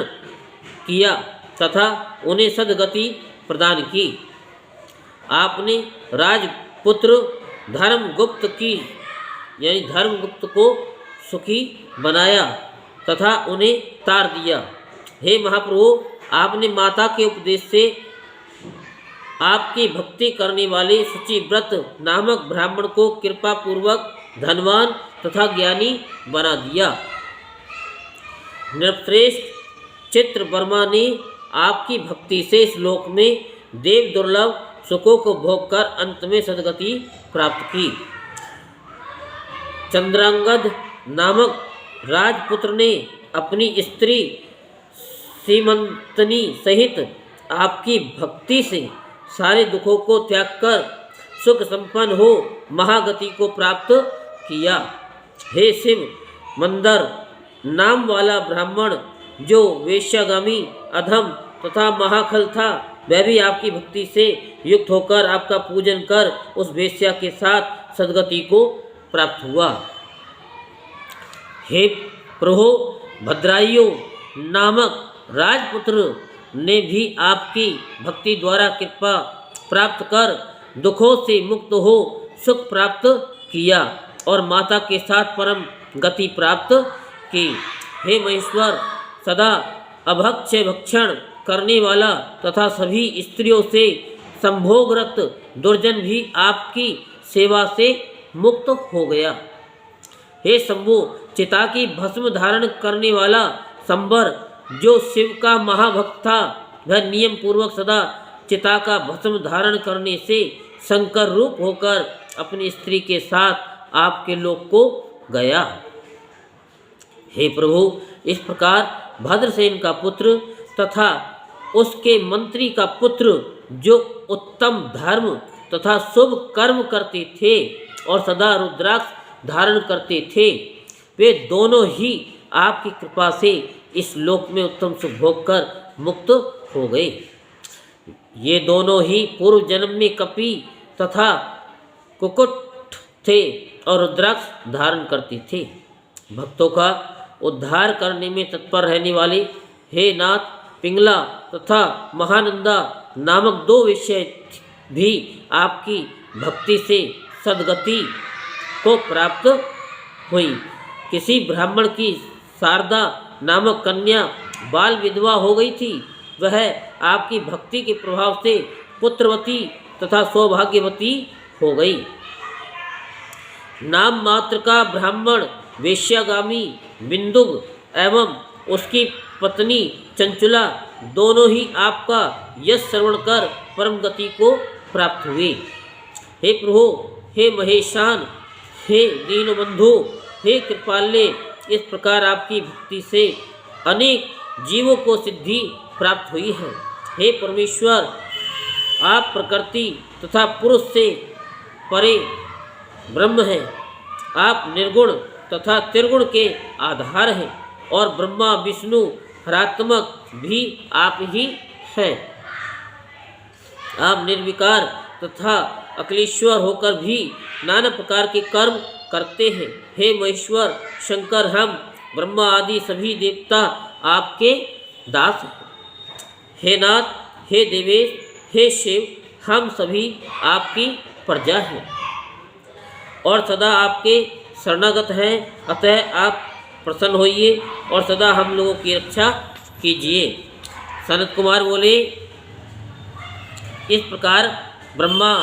Speaker 1: किया तथा उन्हें सद्गति प्रदान की। आपने राजपुत्र धर्मगुप्त को सुखी बनाया तथा उन्हें तार दिया। हे महाप्रभु, आपने माता के उपदेश से आपकी भक्ति करने वाले शुचिव्रत नामक ब्राह्मण को कृपा पूर्वक धनवान तथा ज्ञानी बना दिया। नृपश्रेष्ठ चित्रवर्मा ने आपकी भक्ति से इस लोक में देव दुर्लभ सुखों को भोग कर अंत में सद्गति प्राप्त की। चंद्रांगद नामक राजपुत्र ने अपनी स्त्री सीमंतनी सहित आपकी भक्ति से सारे दुखों को त्याग कर सुख संपन्न हो महागति को प्राप्त किया। हे शिव, मंदर नाम वाला ब्राह्मण जो वेश्यागामी अधम तथा महाखल था, वह भी आपकी भक्ति से युक्त होकर आपका पूजन कर उस वेश्या के साथ सद्गति को प्राप्त हुआ। हे प्रभु, भद्रायुं नामक राजपुत्र ने भी आपकी भक्ति द्वारा कृपा प्राप्त कर दुखों से मुक्त हो सुख प्राप्त किया और माता के साथ परम गति प्राप्त की। हे महेश्वर, सदा अभक्ष्य भक्षण करने वाला तथा सभी स्त्रियों से संभोगरत दुर्जन भी आपकी सेवा से मुक्त हो गया। हे शंभु, चिता की भस्म धारण करने वाला संबर जो शिव का महाभक्त था, वह नियम पूर्वक सदा चिता का भस्म धारण करने से शंकर रूप होकर अपनी स्त्री के साथ आपके लोक को गया। हे प्रभु, इस प्रकार भद्रसेन का पुत्र तथा उसके मंत्री का पुत्र जो उत्तम धर्म तथा शुभ कर्म करते थे और सदा रुद्राक्ष धारण करते थे, वे दोनों ही आपकी कृपा से इस लोक में उत्तम सुख भोग कर मुक्त हो गए। ये दोनों ही पूर्व जन्म में कपि तथा कुकुट थे और रुद्राक्ष धारण करते थे। भक्तों का उद्धार करने में तत्पर रहने वाले हे नाथ, पिंगला तथा महानंदा नामक दो विषय भी आपकी भक्ति से सद्गति को प्राप्त हुई। किसी ब्राह्मण की शारदा नामक कन्या बाल विधवा हो गई थी, वह आपकी भक्ति के प्रभाव से पुत्रवती तथा सौभाग्यवती हो गई। नाम मात्र का ब्राह्मण वेश्यागामी बिंदुग एवं उसकी पत्नी चंचुला दोनों ही आपका यश श्रवण कर परम गति को प्राप्त हुए। हे प्रभु, हे महेशान, हे दीनबंधु, हे कृपाल्य, इस प्रकार आपकी भक्ति से अनेक जीवों को सिद्धि प्राप्त हुई है। हे परमेश्वर, आप प्रकृति तथा पुरुष से परे ब्रह्म हैं। आप निर्गुण तथा त्रिगुण के आधार हैं और ब्रह्मा विष्णु हरात्मक भी आप ही हैं। आप निर्विकार तथा अखिलेश्वर होकर भी नाना प्रकार के कर्म करते हैं। हे महेश्वर शंकर, हम ब्रह्मा आदि सभी देवता आपके दास हैं। हे नाथ, हे देवेश, हे शिव, हम सभी आपकी प्रजा हैं और सदा आपके शरणागत हैं। अतः आप प्रसन्न होइए और सदा हम लोगों की रक्षा कीजिए। सनत कुमार बोले, इस प्रकार ब्रह्मा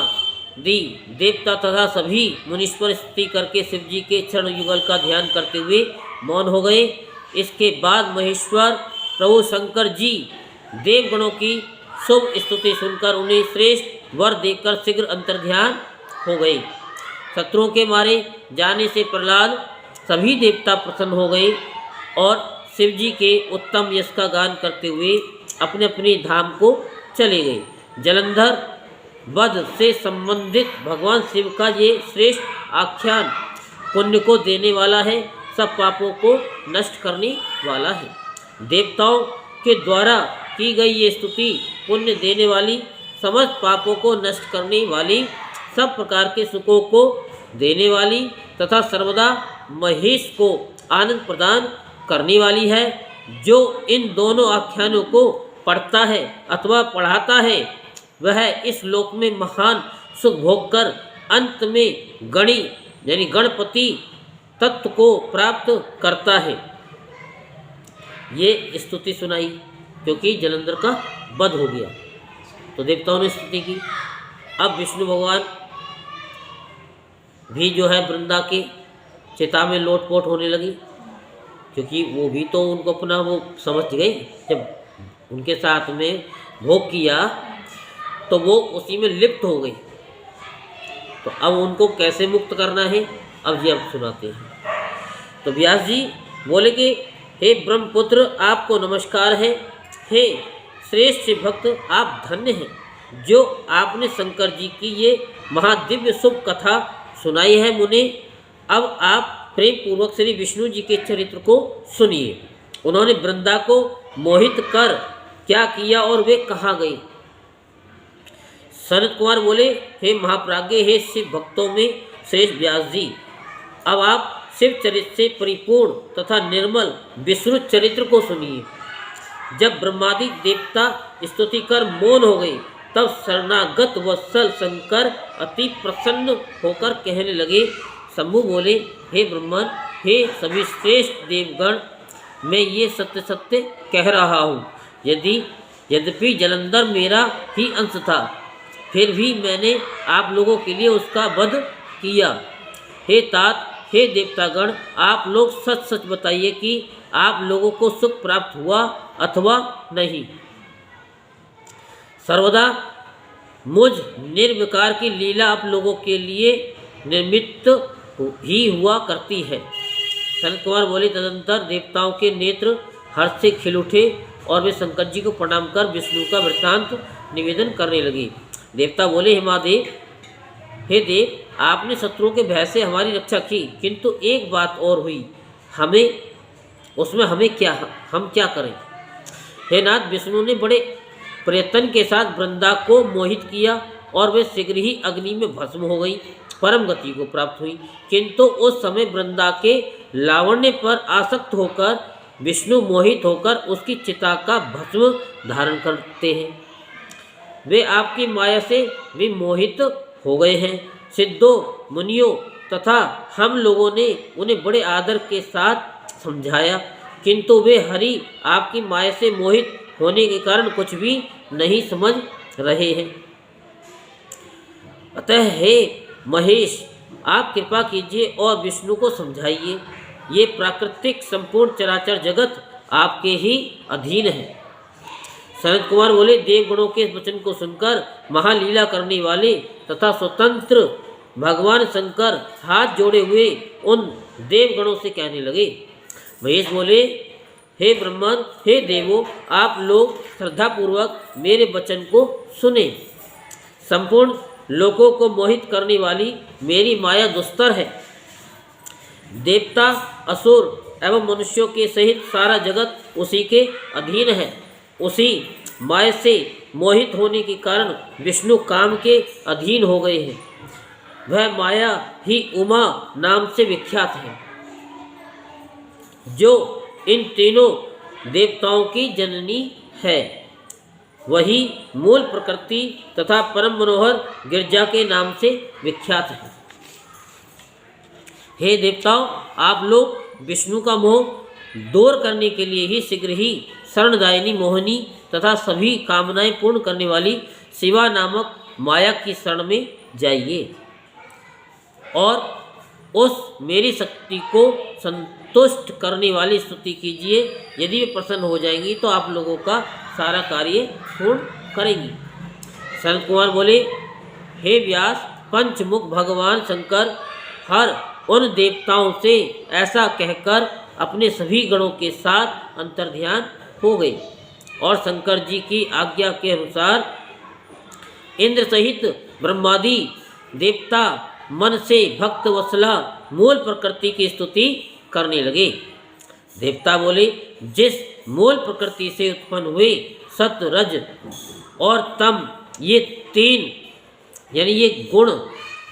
Speaker 1: दी देवता तथा सभी मुनीश्वर स्तुति करके शिव जी के चरण युगल का ध्यान करते हुए मौन हो गए। इसके बाद महेश्वर प्रभु शंकर जी देवगणों की शुभ स्तुति सुनकर उन्हें श्रेष्ठ वर देकर शीघ्र अंतर्ध्यान हो गए। शत्रुओं के मारे जाने से प्रहलाद सभी देवता प्रसन्न हो गए और शिव जी के उत्तम यश का गान करते हुए अपने अपने धाम को चले गए। जलंधर वध से संबंधित भगवान शिव का ये श्रेष्ठ आख्यान पुण्य को देने वाला है, सब पापों को नष्ट करने वाला है। देवताओं के द्वारा की गई ये स्तुति पुण्य देने वाली, समस्त पापों को नष्ट करने वाली, सब प्रकार के सुखों को देने वाली तथा सर्वदा महेश को आनंद प्रदान करने वाली है। जो इन दोनों आख्यानों को पढ़ता है अथवा पढ़ाता है, वह इस लोक में महान सुख भोग कर अंत में गणी यानी गणपति तत्व को प्राप्त करता है। ये स्तुति सुनाई क्योंकि जलंधर का वध हो गया, तो देवताओं ने स्तुति की। अब विष्णु भगवान भी जो है वृंदा के चिता में लोटपोट होने लगी, क्योंकि वो भी तो उनको अपना वो समझ गए। जब उनके साथ में भोग किया तो वो उसी में लिप्त हो गई, तो अब उनको कैसे मुक्त करना है, अब ये अब सुनाते हैं। तो व्यास जी बोले कि हे ब्रह्मपुत्र, आपको नमस्कार है। हे श्रेष्ठ भक्त, आप धन्य हैं जो आपने शंकर जी की ये महादिव्य शुभ कथा सुनाई है मुने। अब आप प्रेम पूर्वक श्री विष्णु जी के चरित्र को सुनिए। उन्होंने वृंदा को मोहित कर क्या किया और वे कहाँ गए? सनत कुमार बोले, हे महाप्राज्ञ, हे शिव भक्तों में श्रेष्ठ व्यास जी, अब आप शिव चरित्र से परिपूर्ण तथा निर्मल विस्तृत चरित्र को सुनिए। जब ब्रह्मादि देवता स्तुति कर मौन हो गए, तब शरणागत वत्सल शंकर अति प्रसन्न होकर कहने लगे। शंभु बोले, हे ब्रह्मन, हे सभी श्रेष्ठ देवगण, मैं ये सत्य सत्य कह रहा हूँ। यद्यपि जलंधर मेरा ही अंश था, फिर भी मैंने आप लोगों के लिए उसका वध किया। हे तात, हे देवतागण, आप लोग सच सच बताइए कि आप लोगों को सुख प्राप्त हुआ अथवा नहीं। सर्वदा मुझ निर्विकार की लीला आप लोगों के लिए निर्मित ही हुआ करती है। सनत कुमार बोले, तदंतर देवताओं के नेत्र हर्ष से खिल उठे और वे शंकर जी को प्रणाम कर विष्णु का वृत्तांत निवेदन करने लगे। देवता बोले, हे महादेव, हे देव, आपने शत्रुओं के भय से हमारी रक्षा की, किंतु एक बात और हुई, हम क्या करें? हे नाथ, विष्णु ने बड़े प्रयत्न के साथ वृंदा को मोहित किया और वे शीघ्र ही अग्नि में भस्म हो गई, परम गति को प्राप्त हुई। किंतु उस समय वृंदा के लावण्य पर आसक्त होकर विष्णु मोहित होकर उसकी चिता का भस्म धारण करते हैं। वे आपकी माया से विमोहित हो गए हैं। सिद्धों, मुनियों तथा हम लोगों ने उन्हें बड़े आदर के साथ समझाया, किंतु वे हरि आपकी माया से मोहित होने के कारण कुछ भी नहीं समझ रहे हैं। अतः हे महेश, आप कृपा कीजिए और विष्णु को समझाइए। ये प्राकृतिक संपूर्ण चराचर जगत आपके ही अधीन है। सनत कुमार बोले, देवगणों के इस वचन को सुनकर महालीला करने वाले तथा स्वतंत्र भगवान शंकर हाथ जोड़े हुए उन देवगणों से कहने लगे। महेश बोले, हे ब्रह्मन, हे देवों, आप लोग श्रद्धापूर्वक मेरे वचन को सुने। संपूर्ण लोगों को मोहित करने वाली मेरी माया दुस्तर है। देवता, असुर एवं मनुष्यों के सहित सारा जगत उसी के अधीन है। उसी माया से मोहित होने के कारण विष्णु काम के अधीन हो गए हैं। वह माया ही उमा नाम से विख्यात है, जो इन तीनों देवताओं की जननी है। वही मूल प्रकृति तथा परम मनोहर गिरजा के नाम से विख्यात है। हे देवताओं, आप लोग विष्णु का मोह दूर करने के लिए ही शीघ्र ही शरणदायिनी मोहिनी तथा सभी कामनाएं पूर्ण करने वाली शिवा नामक माया की शरण में जाइए और उस मेरी शक्ति को संतुष्ट करने वाली स्तुति कीजिए। यदि वे प्रसन्न हो जाएंगी तो आप लोगों का सारा कार्य पूर्ण करेंगी। सनत कुमार बोले, हे व्यास, पंचमुख भगवान शंकर हर उन देवताओं से ऐसा कहकर अपने सभी गणों के साथ अंतर्ध्यान हो गए और शंकर जी की आज्ञा के अनुसार इंद्र सहित ब्रह्मादि देवता मन से भक्त वत्सला मूल प्रकृति की स्तुति करने लगे। देवता बोले, जिस मूल प्रकृति से उत्पन्न हुए सत्व, रज और तम, ये तीन यानी ये गुण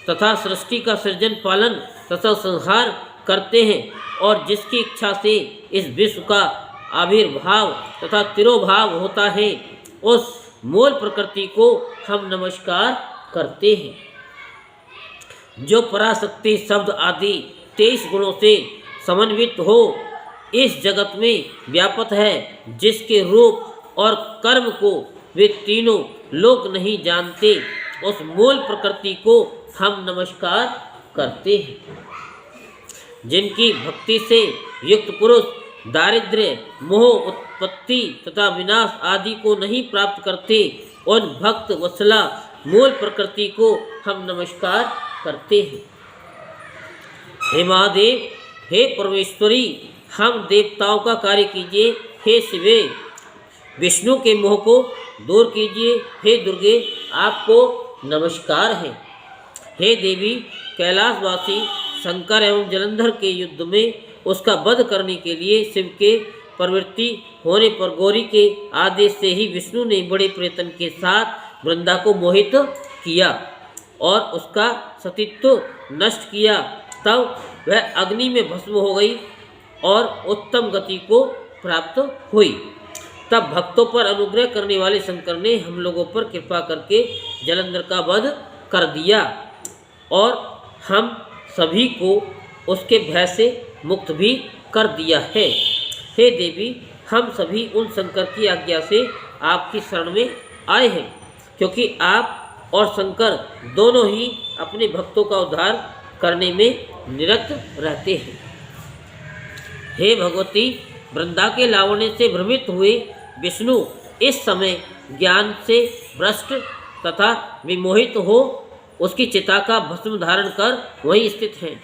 Speaker 1: तथा सृष्टि का सृजन, पालन तथा संहार करते हैं और जिसकी इच्छा से इस विश्व का आविर्भाव तथा तिरोभाव होता है, उस मूल प्रकृति को हम नमस्कार करते हैं, जो पराशक्ति शब्द आदि 23 गुणों से समन्वित हो इस जगत में व्यापक है, जिसके रूप और कर्म को वे तीनों लोग नहीं जानते, उस मूल प्रकृति को हम नमस्कार करते हैं। जिनकी भक्ति से युक्त पुरुष दारिद्र्य, मोह, उत्पत्ति तथा विनाश आदि को नहीं प्राप्त करते, उन भक्त वत्सला मूल प्रकृति को हम नमस्कार करते हैं। हे महादेव, हे परमेश्वरी, हम देवताओं का कार्य कीजिए। हे शिवे, विष्णु के मोह को दूर कीजिए। हे दुर्गे, आपको नमस्कार है। हे देवी, कैलाशवासी शंकर एवं जलंधर के युद्ध में उसका वध करने के लिए शिव के प्रवृत्ति होने पर गौरी के आदेश से ही विष्णु ने बड़े प्रयत्न के साथ वृंदा को मोहित किया और उसका सतीत्व नष्ट किया। तब वह अग्नि में भस्म हो गई और उत्तम गति को प्राप्त हुई। तब भक्तों पर अनुग्रह करने वाले शंकर ने हम लोगों पर कृपा करके जलंधर का वध कर दिया और हम सभी को उसके भय से मुक्त भी कर दिया है। हे देवी, हम सभी उन शंकर की आज्ञा से आपकी शरण में आए हैं, क्योंकि आप और शंकर दोनों ही अपने भक्तों का उद्धार करने में निरत रहते हैं। हे भगवती, वृंदा के लावण्य से भ्रमित हुए विष्णु इस समय ज्ञान से भ्रष्ट तथा विमोहित हो उसकी चिता का भस्म धारण कर वहीं स्थित हैं।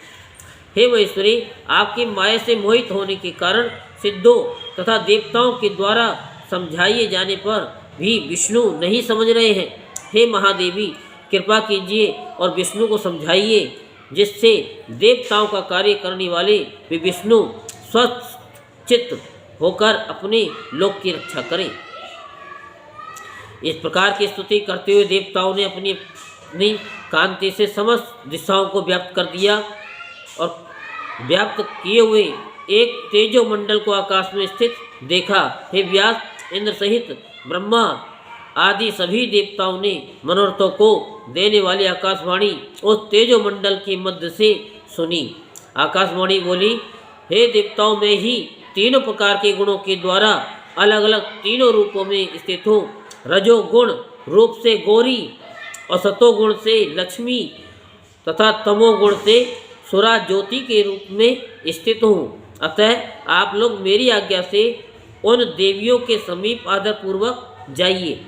Speaker 1: हे महेश्वरी, आपकी माया से मोहित होने के कारण सिद्धों तथा देवताओं के द्वारा समझाए जाने पर भी विष्णु नहीं समझ रहे हैं। हे महादेवी, कृपा कीजिए और विष्णु को समझाइए, जिससे देवताओं का कार्य करने वाले वे विष्णु स्वचित्त होकर अपने लोक की रक्षा करें। इस प्रकार की स्तुति करते हुए देवताओं ने अपनी कांति से समस्त दिशाओं को व्याप्त कर दिया और व्याप्त किए हुए एक तेजो मंडल को आकाश में स्थित देखा। हे व्यास, इंद्र सहित ब्रह्मा आदि सभी देवताओं ने मनोरथों को देने वाली आकाशवाणी उस तेजो मंडल के मध्य से सुनी। आकाशवाणी बोली, हे देवताओं, में ही तीनों प्रकार के गुणों के द्वारा अलग अलग तीनों रूपों में स्थित हूँ। रजोगुण रूप से गौरी और सतोगुण से लक्ष्मी तथा तमोगुण से सुरा ज्योति के रूप में स्थित हूँ। अतः आप लोग मेरी आज्ञा से उन देवियों के समीप आदरपूर्वक जाइए,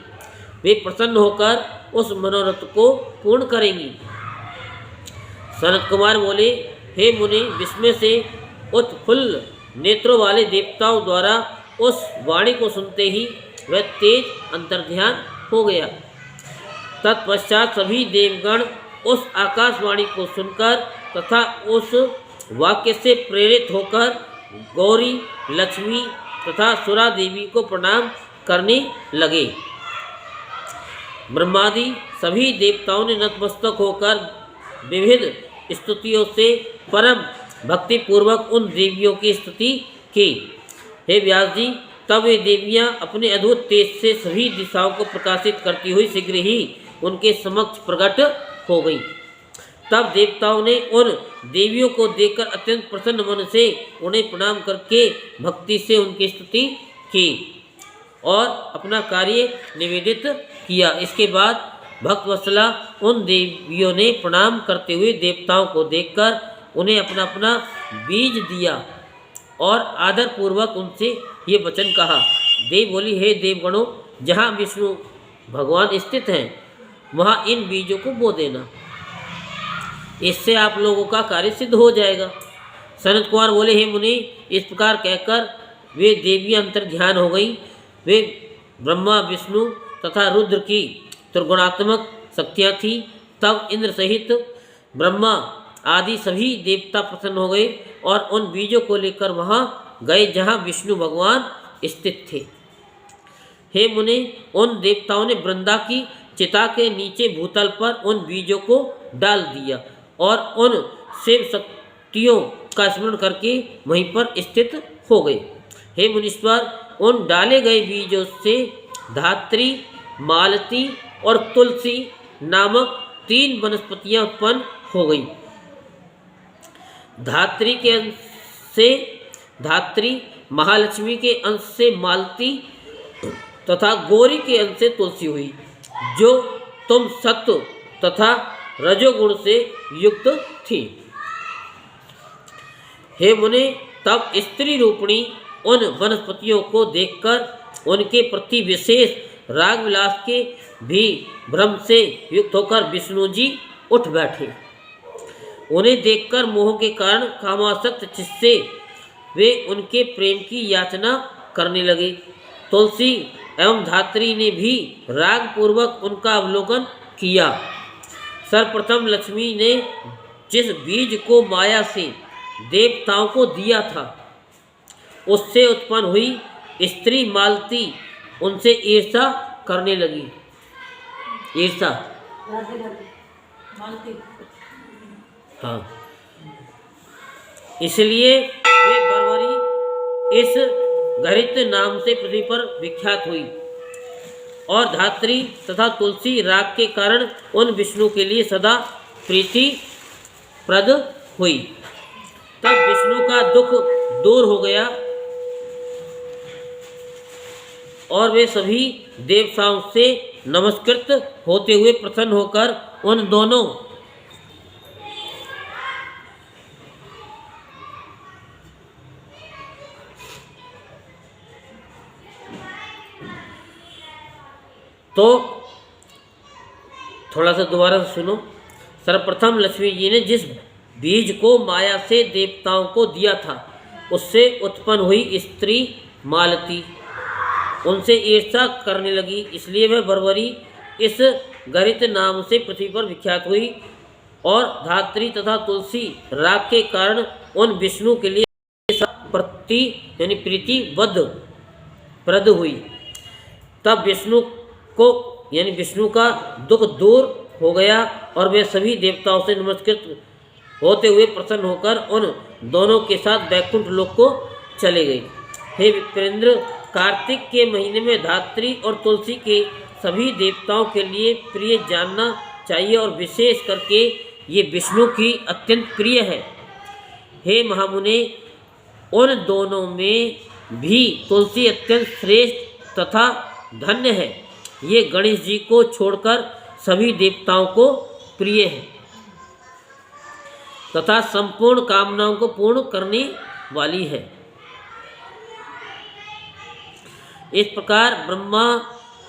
Speaker 1: वे प्रसन्न होकर उस मनोरथ को पूर्ण करेंगी। सनत कुमार बोले, हे मुनि, विस्मय से उत्फुल्ल नेत्रों वाले देवताओं द्वारा उस वाणी को सुनते ही वह तेज अंतर्ध्यान हो गया। तत्पश्चात सभी देवगण उस आकाशवाणी को सुनकर तथा उस वाक्य से प्रेरित होकर गौरी, लक्ष्मी तथा सुरा देवी को प्रणाम करने लगे। ब्रह्मादि सभी देवताओं ने नतमस्तक होकर विविध स्तुतियों से परम भक्ति पूर्वक उन देवियों की स्तुति की। हे व्यास जी, तब वे देवियां अपने अद्भुत तेज से सभी दिशाओं को प्रकाशित करती हुई शीघ्र ही उनके समक्ष प्रकट हो गई। तब देवताओं ने उन देवियों को देखकर अत्यंत प्रसन्न मन से उन्हें प्रणाम करके भक्ति से उनकी स्तुति की और अपना कार्य निवेदित किया। इसके बाद भक्तवत्सला उन देवियों ने प्रणाम करते हुए देवताओं को देखकर उन्हें अपना अपना बीज दिया और आदरपूर्वक उनसे ये वचन कहा। देव बोली, हे देवगणों, जहाँ विष्णु भगवान स्थित हैं वहाँ इन बीजों को बो देना, इससे आप लोगों का कार्य सिद्ध हो जाएगा। सनत कुमार बोले, हे मुनि, इस प्रकार कहकर वे देवियां अंतर्ध्यान हो गई। वे ब्रह्मा, विष्णु तथा रुद्र की त्रिगुणात्मक शक्तियाँ थीं। तब इंद्र सहित ब्रह्मा आदि सभी देवता प्रसन्न हो गए और उन बीजों को लेकर वहाँ गए जहाँ विष्णु भगवान स्थित थे। हे मुनि, उन देवताओं ने वृंदा की चिता के नीचे भूतल पर उन बीजों को डाल दिया और उन शिव शक्तियों का स्मरण करके वहीं पर स्थित हो गए। हे मुनीश्वर, उन डाले गए बीजों से धात्री, मालती और तुलसी नामक 3 वनस्पतियां उत्पन्न हो गई। धात्री के अंश से धात्री, महालक्ष्मी के अंश से मालती तथा गौरी के अंश से तुलसी हुई, जो तुम सत्व तथा रजोगुण से युक्त थी। हे मुने, तब स्त्री रूपणी उन वनस्पतियों को देखकर उनके प्रति विशेष राग विलास के भी भ्रम से युक्त होकर विष्णु जी उठ बैठे। उन्हें देखकर मोह के कारण कामासक्त चित्त से वे उनके प्रेम की याचना करने लगे। तुलसी एवं धात्री ने भी राग पूर्वक उनका अवलोकन किया। सर्वप्रथम लक्ष्मी ने जिस बीज को माया से देवताओं को दिया था, उससे उत्पन्न हुई स्त्री मालती उनसे ईर्षा करने लगी। ईर्षा,
Speaker 2: मालती।
Speaker 1: हाँ, इसलिए वे बर्बरी इस घृत नाम से पृथ्वी पर विख्यात हुई और धात्री तथा तुलसी राग के कारण उन विष्णु के लिए सदा प्रीति प्रद हुई। तब विष्णु का दुख दूर हो गया और वे सभी देवताओं से नमस्कृत होते हुए प्रसन्न होकर उन दोनों तो थोड़ा सा दोबारा सुनो। सर्वप्रथम लक्ष्मी जी ने जिस बीज को माया से देवताओं को दिया था उससे उत्पन्न हुई स्त्री मालती उनसे ईर्षा करने लगी, इसलिए वह बर्बरी इस गरित नाम से पृथ्वी पर विख्यात हुई और धात्री तथा तुलसी राग के कारण उन विष्णु के लिए प्रति यानी प्रीतिबद्ध प्रद हुई। तब विष्णु को यानी विष्णु का दुख दूर हो गया और वे सभी देवताओं से नमस्कृत होते हुए प्रसन्न होकर उन दोनों के साथ वैकुंठ लोक को चले गए। हे विप्रेंद्र, कार्तिक के महीने में धात्री और तुलसी के सभी देवताओं के लिए प्रिय जानना चाहिए और विशेष करके ये विष्णु की अत्यंत प्रिय है। हे महामुने, उन दोनों में भी तुलसी अत्यंत श्रेष्ठ तथा धन्य है। ये गणेश जी को छोड़कर सभी देवताओं को प्रिय है तथा संपूर्ण कामनाओं को पूर्ण करने वाली है। इस प्रकार ब्रह्मा,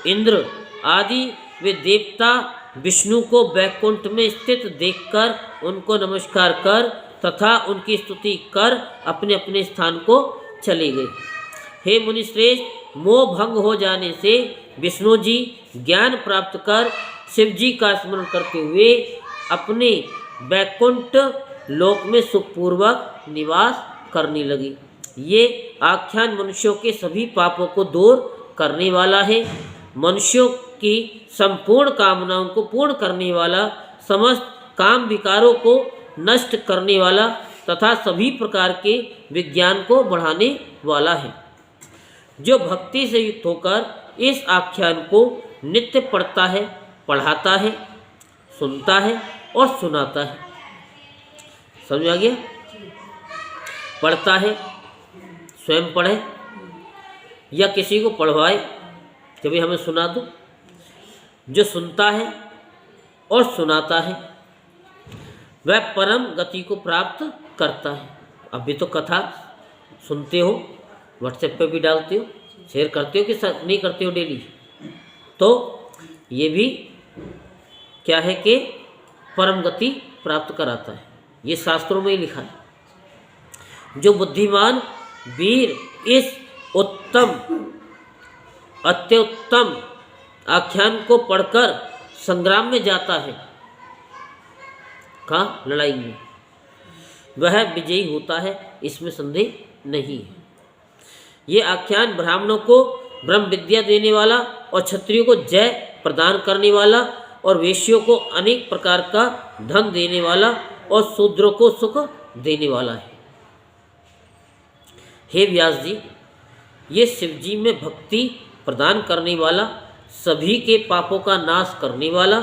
Speaker 1: इंद्र आदि वे देवता विष्णु को वैकुंठ में स्थित देखकर उनको नमस्कार कर तथा उनकी स्तुति कर अपने अपने स्थान को चले गए। हे मुनिश्रेष्ठ, मोह भंग हो जाने से विष्णु जी ज्ञान प्राप्त कर शिव जी का स्मरण करते हुए अपने वैकुंठ लोक में सुखपूर्वक निवास करने लगी। ये आख्यान मनुष्यों के सभी पापों को दूर करने वाला है, मनुष्यों की संपूर्ण कामनाओं को पूर्ण करने वाला, समस्त काम विकारों को नष्ट करने वाला तथा सभी प्रकार के विज्ञान को बढ़ाने वाला है। जो भक्ति से युक्त होकर इस आख्यान को नित्य पढ़ता है, पढ़ाता है, सुनता है और सुनाता है। समझ आ गया? पढ़ता है, स्वयं पढ़े या किसी को पढ़वाए कि भाई हमें सुना दो। जो सुनता है और सुनाता है वह परम गति को प्राप्त करता है। अभी तो कथा सुनते हो, व्हाट्सएप पे भी डालते हो, शेयर करते हो कि नहीं करते हो डेली, तो ये भी क्या है कि परम गति प्राप्त कराता है। ये शास्त्रों में ही लिखा है। जो बुद्धिमान वीर इस उत्तम अत्युत्तम आख्यान को पढ़कर संग्राम में जाता है, कहाँ? लड़ाई में, वह विजयी होता है, इसमें संदेह नहीं है। ये आख्यान ब्राह्मणों को ब्रह्म विद्या देने वाला और क्षत्रियों को जय प्रदान करने वाला और वैश्यों को अनेक प्रकार का धन देने वाला और शूद्रों को सुख देने वाला है। हे व्यास जी, ये शिव जी में भक्ति प्रदान करने वाला, सभी के पापों का नाश करने वाला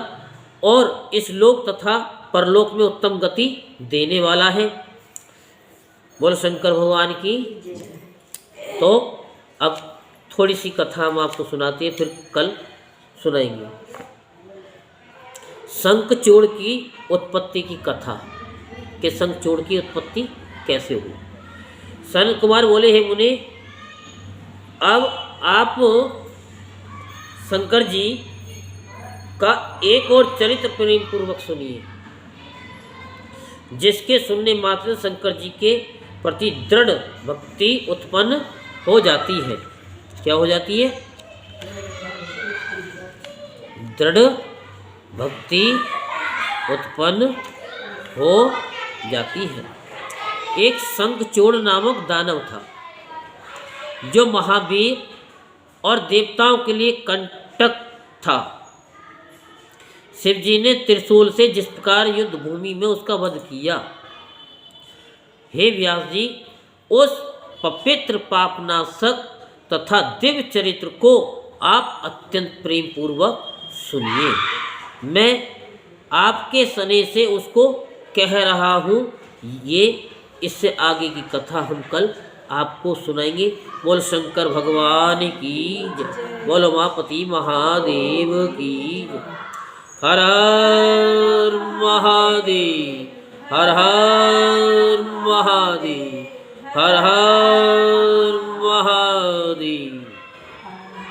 Speaker 1: और इस लोक तथा परलोक में उत्तम गति देने वाला है। बोल शंकर भगवान की। तो अब थोड़ी सी कथा हम आपको सुनाते हैं, फिर कल सुनाएंगे। शंखचूड़ की उत्पत्ति की कथा कि शंखचूड़ की उत्पत्ति कैसे हुई। सनत कुमार बोले, हे मुने, अब आप शंकर जी का एक और चरित्र प्रेम पूर्वक सुनिए, जिसके सुनने मात्र शंकर जी के प्रति दृढ़ भक्ति उत्पन्न हो जाती है। क्या हो जाती है? दृढ़ भक्ति उत्पन्न हो जाती है। एक शंखचूड़ नामक दानव था। जो महावीर और देवताओं के लिए कंटक था। शिवजी ने त्रिशूल से जिस प्रकार युद्ध भूमि में उसका वध किया, हे व्यास जी, उस पवित्र पापनाशक तथा दिव्य चरित्र को आप अत्यंत प्रेम पूर्वक सुनिए। मैं आपके सने से उसको कह रहा हूँ। ये इससे आगे की कथा हम कल आपको सुनाएंगे। बोल शंकर भगवान की जय, बोल उमापति महादेव की जय। हर हर महादेव, हर हर महादेव, हर हर